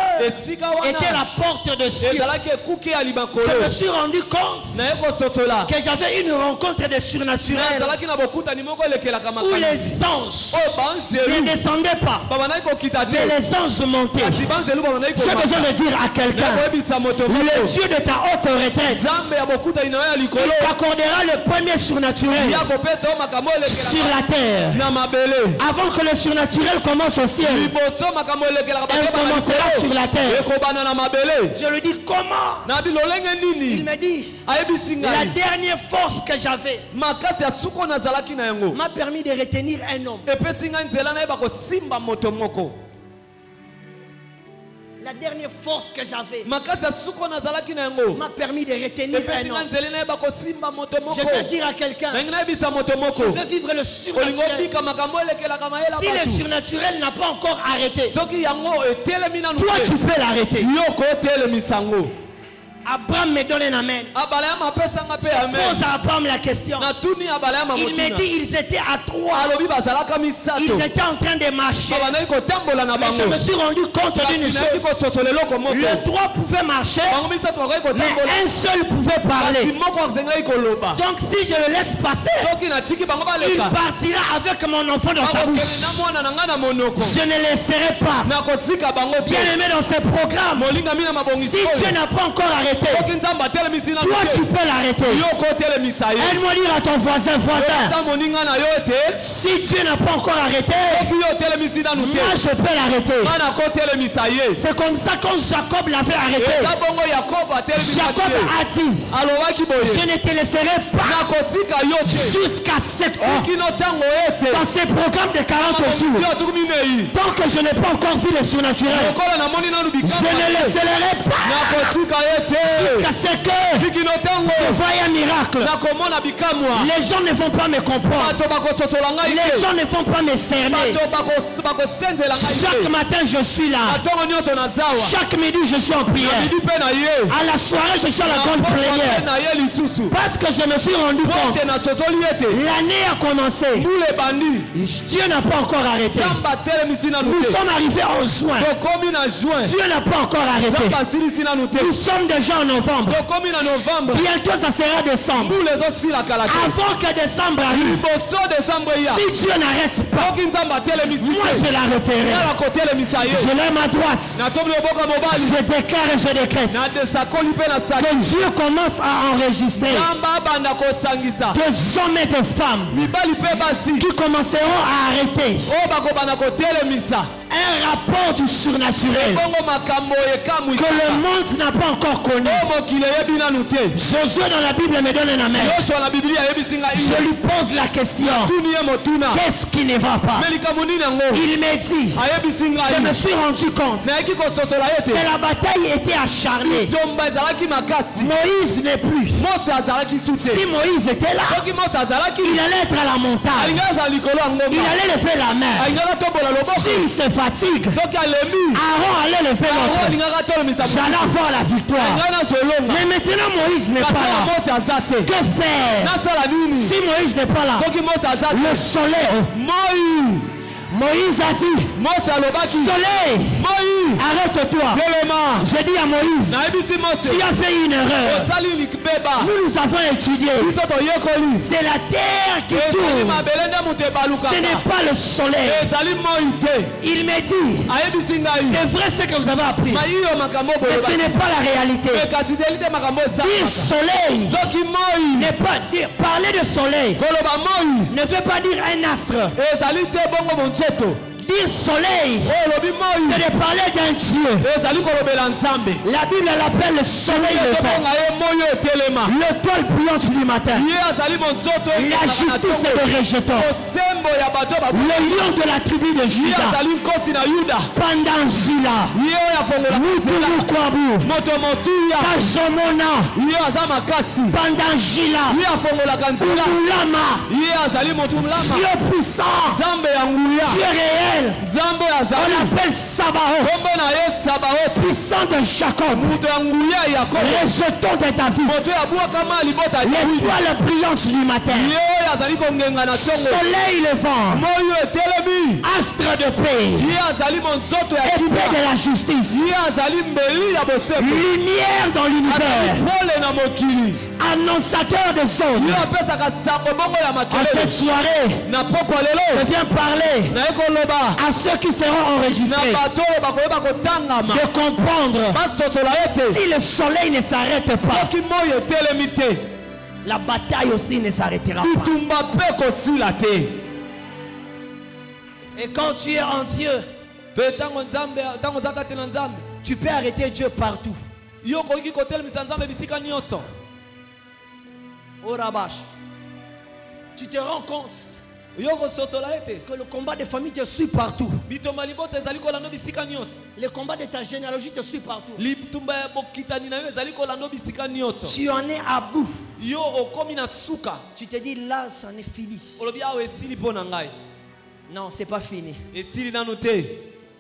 étaient la porte de Dieu. Je me suis rendu compte que j'avais une rencontre de surnaturel où les anges ne descendaient pas, mais les anges montaient. J'ai besoin de dire à quelqu'un, le Dieu de ta haute retraite, il t'accordera le premier surnaturel sur la terre. Avant que le surnaturel commence au ciel, elle commencera sur la terre. Je lui dis comment? Il me dit, la dernière force que j'avais m'a permis de retenir un homme. La dernière force que j'avais m'a permis de retenir un homme. Je veux dire à quelqu'un, tu veux vivre le surnaturel. Si le surnaturel n'a pas encore arrêté, toi tu peux l'arrêter. Abraham me donne un amen. Je pose à Abraham la question. Il me dit ils étaient à 3. Ils étaient en train de marcher. Mais je me suis rendu compte d'une chose. Le 3 pouvait marcher, mais un seul pouvait parler. Donc si je le laisse passer, il partira avec mon enfant dans sa bouche. Je ne laisserai pas. Bien aimé dans ce programme, si Dieu n'a pas encore arrêté, toi tu peux l'arrêter. Aide-moi dire à ton voisin, si Dieu n'a pas encore arrêté, moi je peux l'arrêter. C'est comme ça quand Jacob l'avait arrêté. Jacob a dit, je ne te laisserai pas jusqu'à cette heure. Dans ces programmes de 40 jours, tant que je n'ai pas encore vu le surnaturel, je ne laisserai pas jusqu'à ce que je voie un miracle. Les gens ne vont pas me comprendre. Les gens ne vont pas me cerner. Chaque matin je suis là. Chaque midi je suis en prière. À la soirée je suis à la grande plénière. Parce que je me suis rendu compte, l'année a commencé. Dieu n'a pas encore arrêté. Nous sommes arrivés en juin. Dieu n'a pas encore arrêté. Nous sommes déjà en novembre. Bientôt ça sera décembre. Avant que décembre arrive, si Dieu n'arrête pas, moi je l'arrêterai. Je lève ma droite. Je déclare et je décrète que Dieu commence à enregistrer des hommes et des femmes qui commenceront à arrêter un rapport du surnaturel que le monde n'a pas encore connu. Josué dans la Bible me donne un amen. Je lui pose la question, qu'est-ce qui ne va pas? Il me dit, je me suis rendu compte que la bataille était acharnée. Moïse n'est plus. Si Moïse était là, il allait être à la montagne, il allait lever la main. S'il se fatigue, Aaron allait lever l'autre. J'allais avoir la victoire. Mais maintenant Moïse n'est pas là. Que faire? Si Moïse n'est pas là, le soleil. Moïse a dit, soleil, arrête-toi. Telema. J'ai dit à Moïse, Naebisi Mose. tu as fait une erreur. Osali likbeba. Nous avons étudié. Biso toyekoli. C'est la terre qui Ezali tourne. mabele nde moto ebalukaka. Ce n'est pas le soleil. Ezali moi te. Il m'a dit, Ayebisi ngai. c'est vrai ce que vous avez appris. Mayiyo makambo Mais boyeba. ce n'est pas la réalité. Mais kasi delite makambo Dire ezaka. soleil Soki moi. n'est pas dire. Parler de soleil Koloba moi. ne veut pas dire un astre. Ezali te bongo monzeto. Dire soleil, Olobi moi. c'est de parler d'un Dieu. Ezali kolobela nzambe. La Bible l'appelle le soleil de temps. Tobonga ye moyo etelema. L'étoile brillante du matin. Ye azali monzoto. La justice est de rejeton. Osembo ya bato babu. Le lion de la tribu de Ye Juda. azali nkosi na Yuda. Pendant Zila. Ye oyo afongola nzela. Mutulukwabu. Moto motuya. Kajomona. Ye aza makasi. Pendant Zila. Ye afongolaka nzela. Ulama. Ye azali motu mulama. Dieu puissant. Nzambe ya nguya. Dieu réel. Nzambe On azali. l'appelle Sabaoth. Kombo na ye Sabaoth. Puissant de Jacob. Moto ya nguya ya Yakobo. Rejeton de David. Moto ya bwakama libota ya Dawidi. L'étoile brillante du matin. Ye oyo azali kongenga na tongo. Soleil levant. Moyo etelemi. Astre de paix. Ye azali monzoto ya Épée kiba. de la justice. Ye azali mbeli ya bosembo. Lumière dans l'univers. Pole na mokili. Annonciateur des zones. Ye apesaka sango bongo ya En cette makelele. soirée, Na pokwa lelo. je viens parler Na ekoloba. à ceux qui seront Na enregistrés bato oyo bakoyeba kotangama. de comprendre Basosola ete. si le soleil ne s'arrête pas, Soki moyo etelemi te. la bataille aussi ne s'arrêtera pas. Bitumba mpe kosila te. Et quand tu es en Dieu, Mpe ntango oza kati na Nzambe. tu peux arrêter Dieu partout. Yo okoki kotelemisa Nzambe bisika nyonso. Au Rabash, tu te rends compte Yo kososola ete. que le combat des familles te suit partout. Bitumba libota ezali kolanda bisika nyonso. Le combat de ta généalogie te suit partout. Litumba ya bokitani na yo ezali kolanda bisika nyonso. Tu en es à bout. Yo okomi na suka. Tu te dis là, ça n'est fini. Olobi awa esili mpo na ngai. Non, c'est pas fini. Esili nanu te.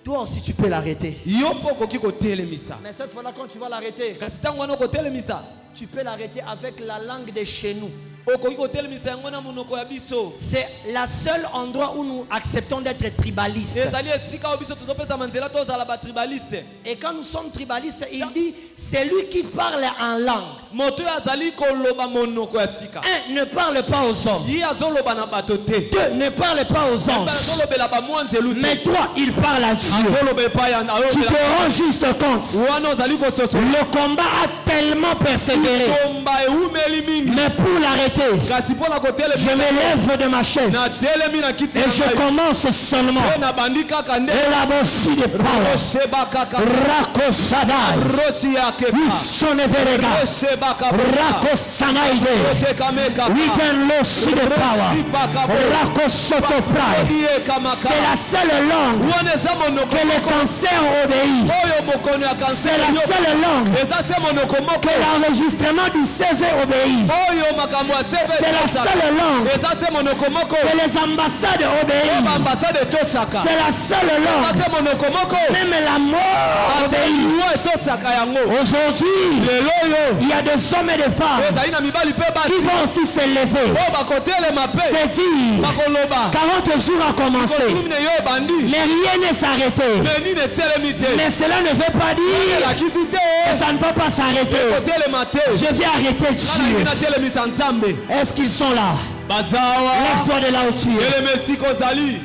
Toi aussi, tu peux l'arrêter. Yo mpo okoki kotelemisa. Mais cette fois-là, quand tu vas l'arrêter, Kasi ntango wana okotelemisa. tu peux l'arrêter avec la langue de chez nous. Okoki kotelemisa yango na monoko ya biso. C'est la seule endroit où nous acceptons d'être tribalistes. Ezali esika oyo biso tozopesa manzela tozala batribaliste. Et quand nous sommes tribalistes, il dit, c'est lui qui parle en langue. Moto oyo azali koloba monoko ya sika. Un, ne parle pas aux hommes. Ye azoloba na bato te. Deux, ne parle pas aux anges. Azolobela bamwanzelu te. Mais toi, il parle à Dieu. Azoloba epai ya Tu te rends juste compte. wana ozali kososola. Le combat a tellement persévéré. Tomba eumeli mingi. Mais pour l'arrêter, Kasi mpona je kotelemisa. me lève de ma chaise. Na telemi na kiti Et na je ngai. commence seulement. Pe na bandi kaka nde. Et la bossie de power. Rosheba kaka. Rakosadai. Roti ya kepa. Usoneverega. Rosheba kapa. Rakosanaide. Roteka meka. We can lose the power. Roshiba kapa. Rakosotoprai. Odie kamaka. C'est la seule langue Wana eza monoko que le cancer obéit. oyo bokono ya C'est kanseri la yo. seule langue Eza se monoko moko. que l'enregistrement du CV obéit. Oyo makambo ya sebe C'est la tosaka. seule langue Eza se monoko moko. que les ambassades Oyo obéissent. baambasade tosaka. C'est la seule Eza langue. se monoko moko. Même la mort obéit. Yo etosaka yango. Aujourd'hui, Lelo oyo. il y a des hommes et des femmes Ezali na mibali pe basi. qui vont aussi s'élever. Oyo bakotelema pe. C'est dire, Bakoloba. 40 jours a commencé. Kotumine yo ebandi. Mais rien n'est s'arrêter. Mais nini etelemi te. Mais cela ne veut pas dire Elakisi te. que ça ne va pas s'arrêter. Kotelema te. Je vais arrêter Ngai Dieu. natelemisa Nzambe. Est-ce qu'ils sont là? Bazawa. Lève-toi de là où tu es. Eleme esika ozali.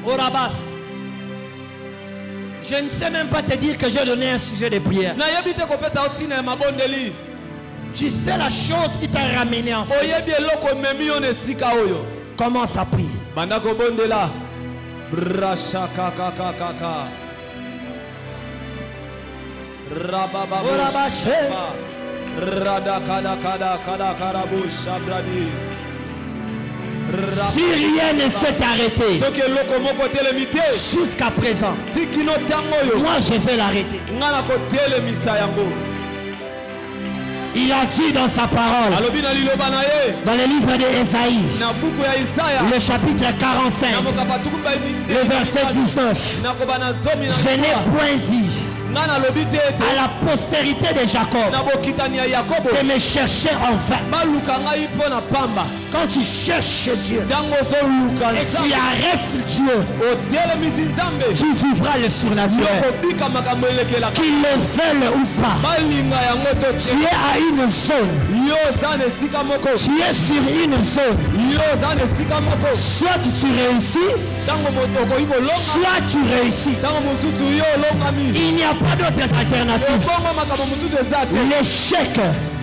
Au Rabas. Je ne sais même pas te dire que j'ai donné un sujet de prière. Nayebi te kopesa yo ntina ya mabondeli. Tu sais la chose qui t'a ramené ensemble. Oyebi eloko ememi yo na esika oyo. Commence à prier. Banda kobondela. Brashakakakakaka. Rababa. Orabashe. Radakadakadakadakarabu shabradi. Si rien ne s'est arrêté Soki eloko moko etelemi te. jusqu'à présent, Tikino ntango oyo. moi je vais l'arrêter. Nga na kotelemisa yango. Il a dit dans sa parole, Alobi na liloba na ye. dans le livre d'Ésaïe, Na buku ya Isaya. le chapitre 45, Na mokapa tuku ba le verset 19, na koba na zomi na je n'ai mwa. point dit Ngana lobi te à la postérité de Jacob na bokitani ya Yakobo. de me chercher en vain. Baluka ngai pona pamba. Quand tu cherches Dieu Tango so luka et tu arrêtes Dieu, otele mizinzambe. tu vivras le surnaturel. Yokobika makambo elekela. Qu'ils le veulent ou pas, Balinga yango to tu es à une zone, yo zane sika moko. tu es sur une zone. Yo zane sika moko. Soit tu réussis, Tango motoko iko longa. soit tu réussis. Tango mususu yo longami. Il n'y a pas d'autres alternatives. Bongo makambo mususu ezate. L'échec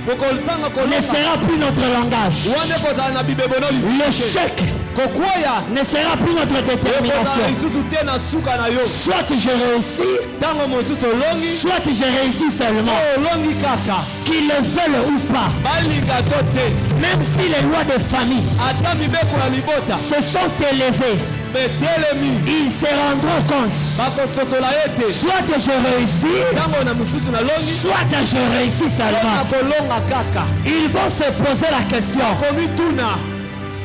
Bokolsanga ne kolonga. sera plus notre langage. Wande kozala na bibebono lisusu. L'échec Kokwaya. ne sera plus notre Ekozala détermination. lisusu te na suka na yo. Soit je réussis, Tango mosusu olongi. soit je réussis seulement. Olongi kaka. Qu'ils le veulent ou pas, Balinga to te. même si les lois de famille Ata mibeko na libota. se sont élevées, Betelemi. ils se rendront compte. Bakososola ete. Soit je réussis, Tango na mususu na longi. soit je réussis seulement. Kolonga kaka. Ils vont se poser la question, Komi tuna.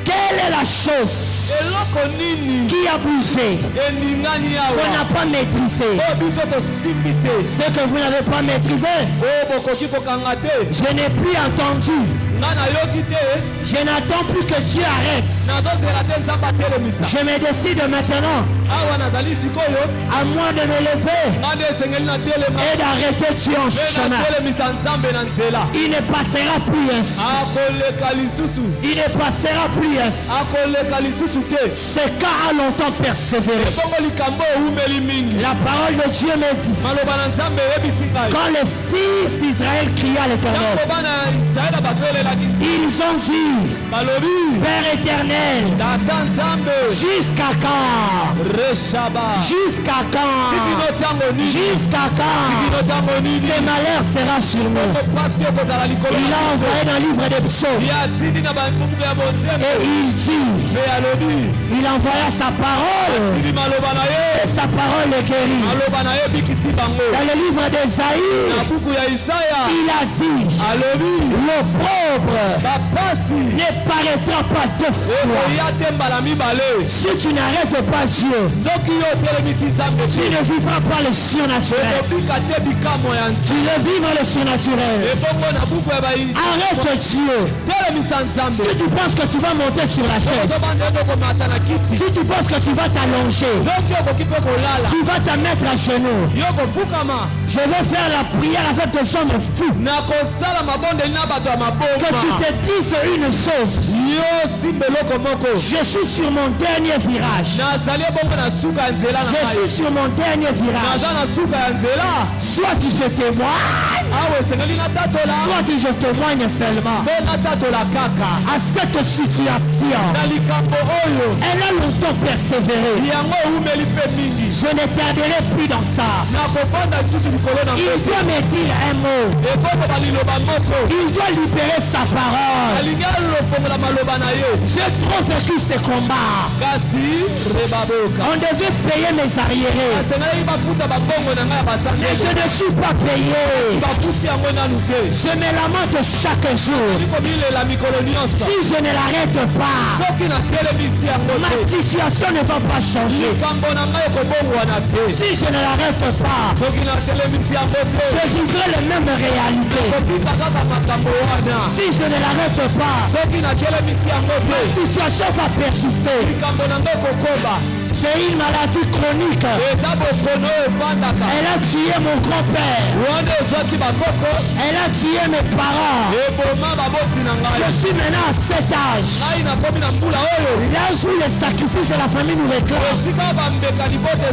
quelle est la chose Eloko nini. qui a bougé, Eningani qu'on n'a awa. pas maîtrisé? O biso tosimbi te. Ce que vous n'avez pas maîtrisé, O bokoki kokanga te. je n'ai plus entendu. Nga nayoki te. Je n'attends plus que Dieu arrête. Nazozela te nzambe atelemisa. Je me décide maintenant, Awa nazali sikoyo. à moi de me lever Nga nde esengeli na telema. et d'arrêter Dieu en Mpe chemin. natelemisa nzambe na nzela. Il ne passera plus ainsi. Akoleka lisusu. Il ne passera plus ainsi. Akoleka lisusu te. Ce cas a longtemps persévéré. Ebongo likambo eumeli mingi. La parole de Dieu me dit, Maloba na nzambe eyebisi ngai. quand les fils d'Israël criaient à l'Éternel, Tango bana ya Israele bazelelaki. ils ont dit, Balobi. Père éternel, Tata nzambe. jusqu'à quand? Reshaba. Jusqu'à quand? Tikino tango nini. Jusqu'à Tikino quand? tango nini. Ce malheur sera sur nous. Kopasi okozala likolo. Il a envoyé dans le livre des psaumes Ya tindi na bambuku ya bonzembe. et il dit, Mpe alobi. il envoya sa parole Tindi maloba na ye. et sa parole est guérie. Maloba na ye bikisi bango. Dans le livre d'Ésaïe, Na buku ya Isaya. il a dit, Alobi. l'opprobre Bapasi. ne paraîtra pas deux fois. Ekoya te mbala mibale. Si tu n'arrêtes pas Dieu, Soki yo otelemisi nzambe tu te. ne vivras pas le surnaturel. Okobika te bikamwa ya nzambe. Tu veux vivre le surnaturel. Ebongo na buku ya bai. Arrête Dieu. Telemisa nzambe. Si tu penses que tu vas monter sur la chaise, Tobanda tokomata na kiti. si tu penses que tu vas t'allonger, Soki okoki mpe kolala. tu vas te mettre à genoux. Yo kofukama. Je vais faire la prière avec des hommes fous. Nakosala mabondeli na bato ya Que tu maboma. te dises une chose. Yo simba eloko moko. Je suis sur mon dernier virage. Nazali bongo na suka ya nzela na Je ngai. suis sur mon dernier virage. Naza na suka ya nzela. Soit je témoigne, Awa esengeli natatola. soit je témoigne seulement. To natatola kaka. À cette situation, Na likambo oyo. elle a longtemps persévéré. Yango eumeli mpe mingi. Je ne tarderai plus dans ça. Nakofanda lisusu likolo na Il doit me dire un mot. ekoloba liloba moko. Il doit libérer sa parole. alingi alofongola maloba na ye. J'ai trop vécu ce combat. Kasi rebaboka. On devait payer mes arriérés. asengalaki bafuta babongo na ngai ya Mais basangeli. je ne suis pas payé. bafuti yango nanu te. Je me lamente chaque jour. likomilela mikolo nyonso. Si je ne l'arrête pas, soki natelemisi yango ma te. situation ne va pas changer. likambo na ngai ekobongwana te. Si je ne l'arrête pas, soki natelemisi yango te. je vivrai les mêmes réalités. kobika kaka makambo wana. Si je ne l'arrête pas, soki natelemisi yango ma te. situation va persister. likambo na ngai ekokoba. C'est une maladie chronique. eza bokono oyo efandaka. Elle a tué mon grand-père. wana ezwaki bakoko. Elle a tué mes parents. eboma baboti na Je ngai. suis maintenant à cet âge. ngai nakomi na mbula oyo. L'âge où les sacrifices de la famille nous réclament. esika bambeka libote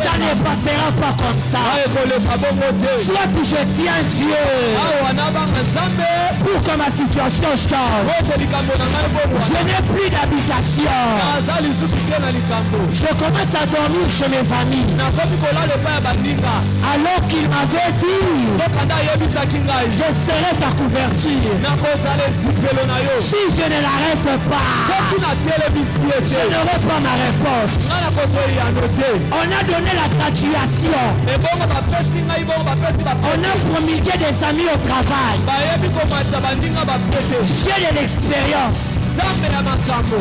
Ça ne passera pas comme ça. ekoleka bongo te. Soit je tiens Dieu awa nabanga nzambe. pour que ma situation change. ote likambo na ngai bongo. Je n'ai plus d'habitation. naza lisusu te na likambo. Je commence à dormir chez mes amis. nakomi kolala epai ya bandinga. Alors qu'il m'avait dit, tokanda ayebisaki ngai. je serai ta couverture. nakozala ezipelo na yo. Si je ne l'arrête pas, soki natelemisi ye je te. n'aurai pas ma réponse. ngai nakozoyano te. On a donné la gratuation. ebongo bapesi ngai bongo bapesi On a promulgué des amis au travail. bayebi komatisa bandinga bapete. J'ai de l'expérience.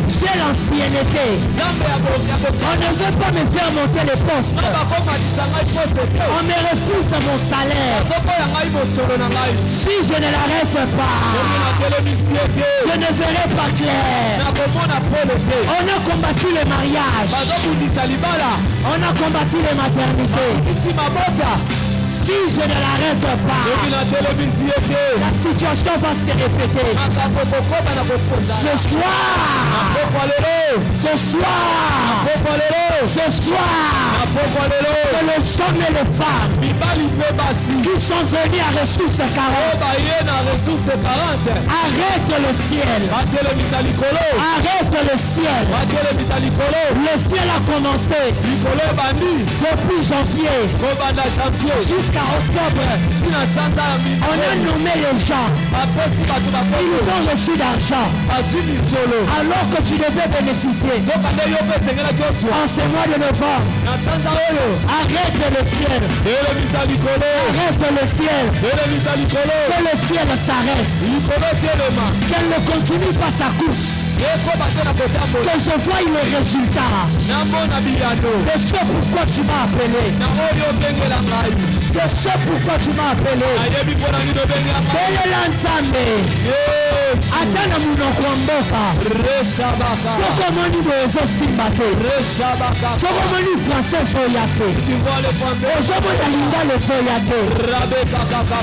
J'ai l'ancienneté. On ne veut pas me faire monter les postes. On me refuse mon salaire. Si je ne l'arrête pas, je ne verrai pas clair. On a combattu le mariage. On a combattu les maternités. Si je ne l'arrête pas, la situation va se répéter. Ce soir, que les hommes et les femmes qui sont venus à ressources 40, arrête le ciel. Arrête le ciel. Le ciel a commencé depuis janvier jusqu'à octobre. On a nommé les gens. Ils ont reçu d'argent alors que tu devais bénéficier. En ce mois de novembre, arrête le ciel. Arrête le ciel. Que le ciel s'arrête. Qu'elle ne continue pas sa course. Que je voie le résultat de ce pourquoi tu m'as appelé. De ce pourquoi tu m'as appelé. Atana munoko mboka. Soko moni bozo simbate. Soko moni français soyate. Ozo mona linga le soyate.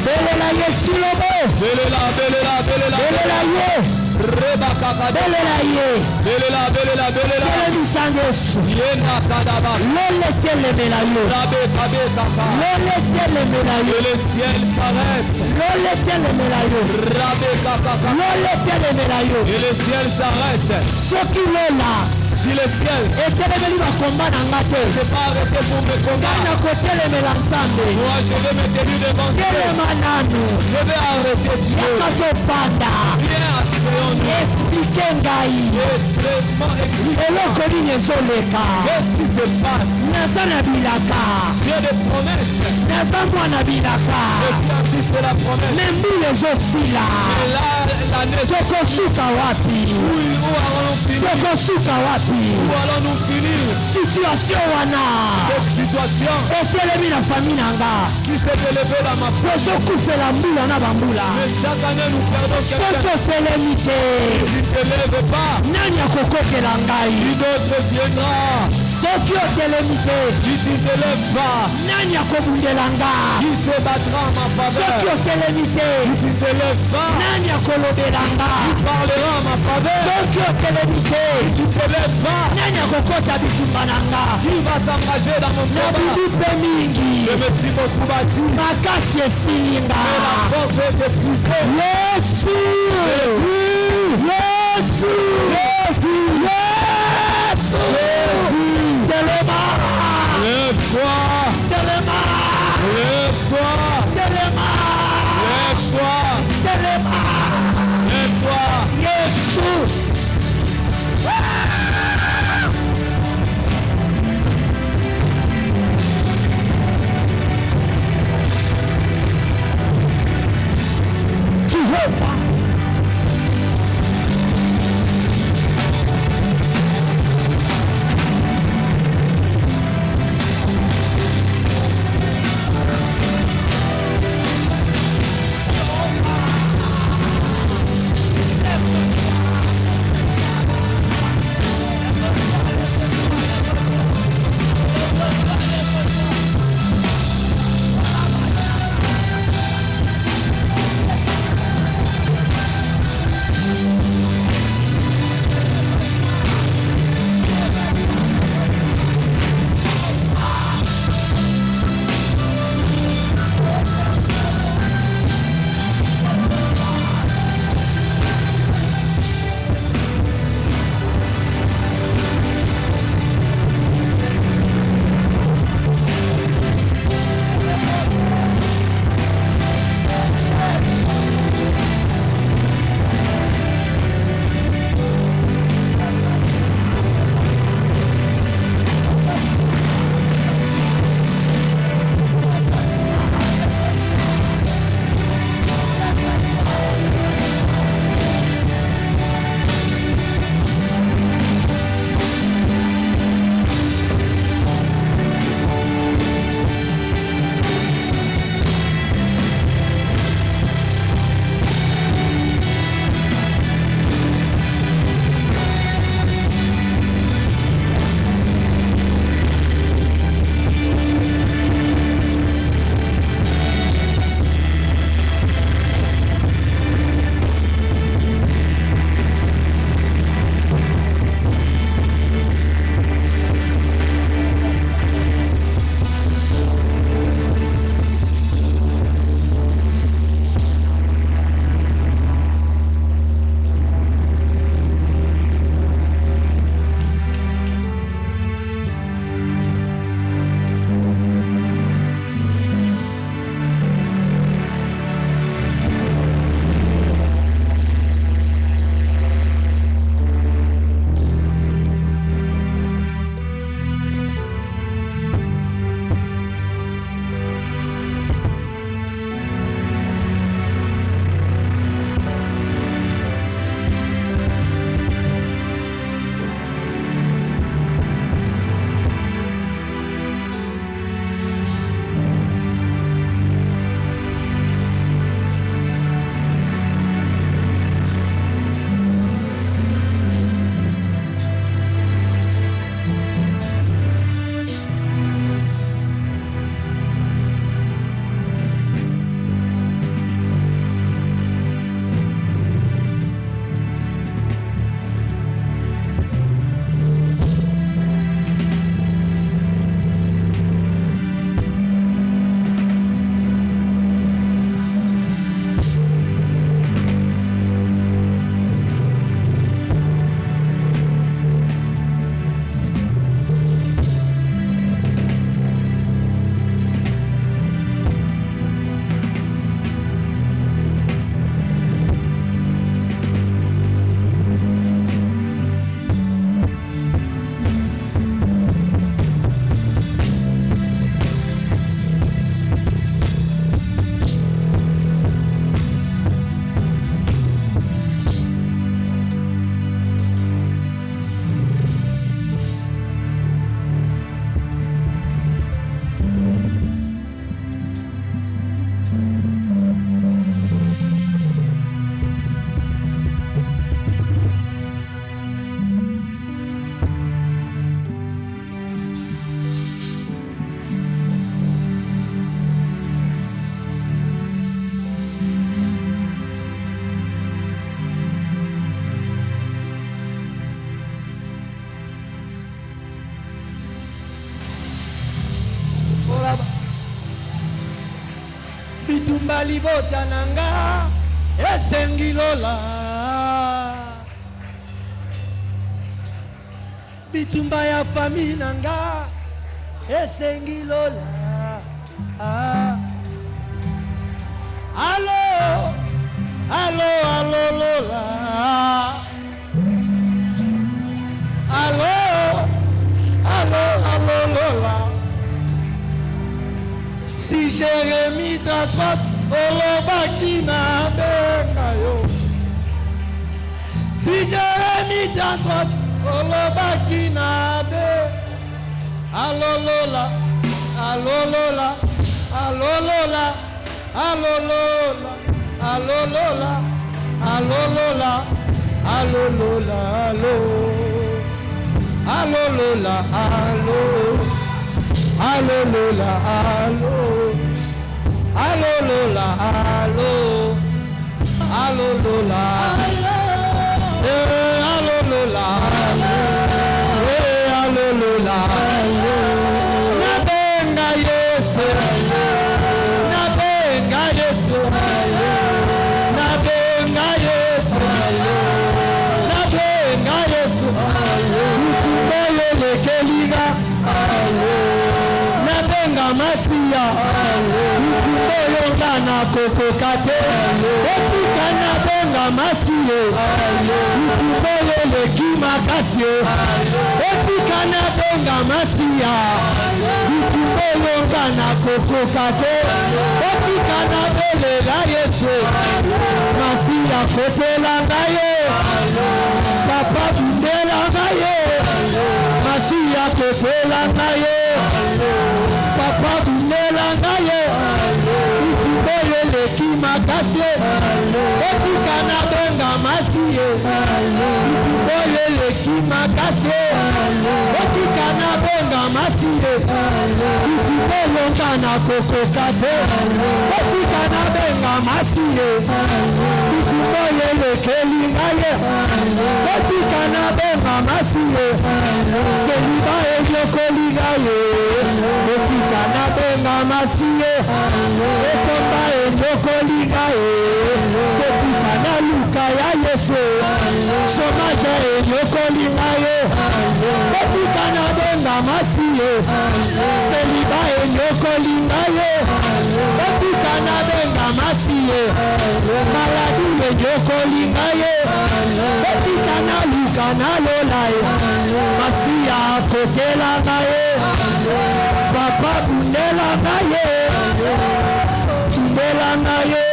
Belela ye chilobo. Belela ye. Belela ye. Belela misangesu. Lole tele melayo. Lole tele melayo. Le ciel s'arrête. Lole tele melayo. Lole tele melayo. Et le ciel s'arrête. Soki lola. Si le ciel c'est pas arrêté pour me combattre, moi je vais me tenir devant Dieu. Je vais arrêter Dieu. Viens expliquer qu'est-ce qui se passe. J'ai des promesses. Je suis un fils de la promesse. Mais là, où allons-nous finir? Situation wana. Cette situation qui s'est élevée dans ma famille. Mais chaque année nous perdons quelqu'un. Si tu ne te lèves pas, une autre viendra. Si tu ne te lèves pas, qui se battra en ma faveur? Si tu ne te lèves pas, qui parlera en ma faveur? Si tu ne te lèves pas, qui va s'engager dans mon combat? Je me suis beaucoup battu. Mais la force est épuisée. Lève-toi. bitumba libota nanga esengilola bitumba ya famille nanga esengilola Allo allo allo lola allo allo allo lola si Jérémie t'attrape olobaki na benga yo si Jérémie t'attrape olobaki na benga allo lola allo lola allo lola allo lola allo lola allo lola allo lola allo lola allo allo lola allo allo lola allo allo lola allo lola allo lola na benga Yesu na benga Yesu na benga Yesu na benga Yesu utumoyo lekeliga na benga Masia utumoyo ngana kokokate etika na benga Masie utumoyo lekima kasio etika na benga Masia utumoyo ngana kokokate etika na belela Yesu Masia kotela ngaye papa bundela ngaye Masia kotela ngaye papa bundela ngaye utumoyo lekima kasio etika na benga Masie utumoyo lekima kasio etika na benga Masie utumoyo ngana kokokate etika na benga Masie utumoyo lekeli ngaye etika na benga Masie seliba enyokoli ngaye etika na benga Masie etomba enyokoli ngaye etika na luka ya Yesu shomaje enyokoli ngaye etika na benga Masie seliba enyokoli ngaye etika na benga Masie maladi enyokoli ngaye etika na luka na lolae Masia kotela ngaye papa bundela ngaye bundela ngaye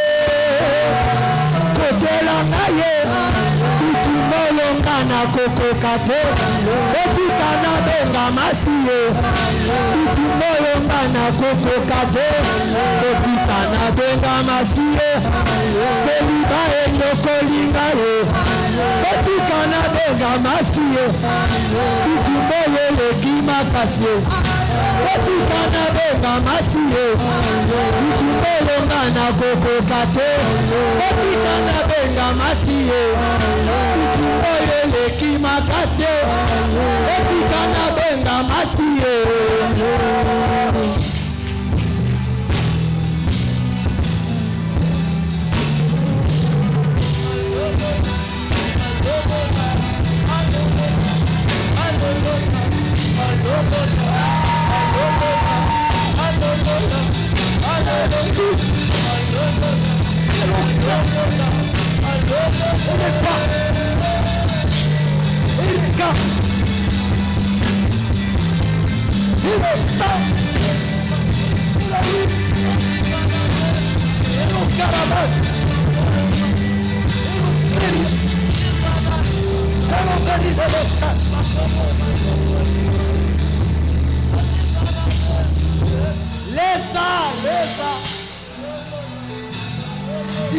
kotela ngaye utumoyo ngana kokokate etika na benga Masie utumoyo ngana kokokate etika na benga Masie seliba enyokoli ngaye etika na benga Masie utumoyo lekima kasio etika na benga Masie utumoyo ngana kokokate etika na benga Masie utumoyo lekima kasio etika na benga Masie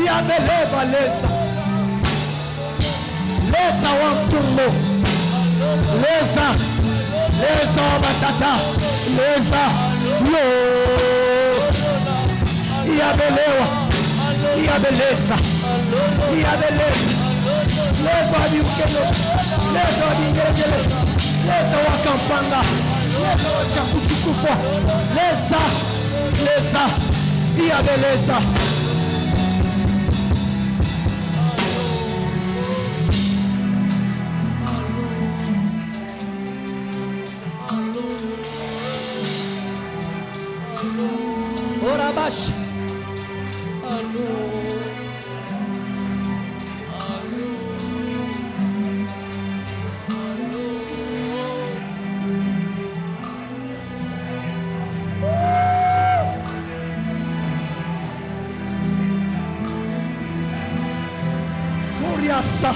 Yabeleva lesa wa mtumbo lesa wa batata lesa yo yabelewa yabelesa lesa wa bikelo lesa wa bingele lesa wa kampanga lesa wa chakuchukufwa lesa yabelesa vache. Moriasa.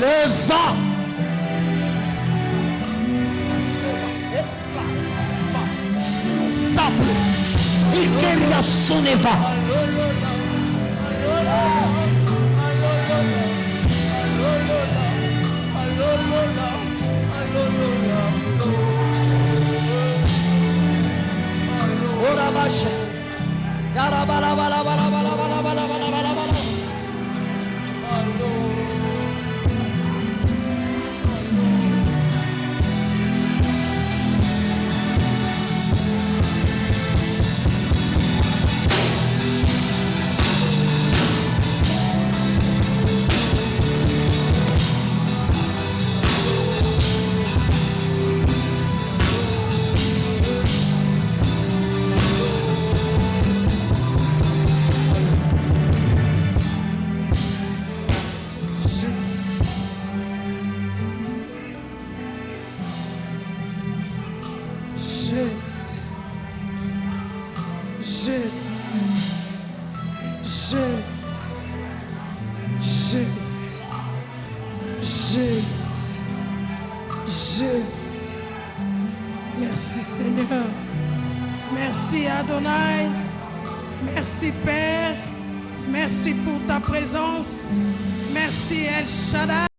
Les ans. Sable. Ikeria soneva. Ora baixo. Yarabala bala bala bala bala bala bala bala bala. Jésus. Jésus. Jésus. Jésus. Jésus. Jésus. Merci Seigneur. Merci Adonai. Merci Père. Merci pour ta présence. Merci El Shaddai.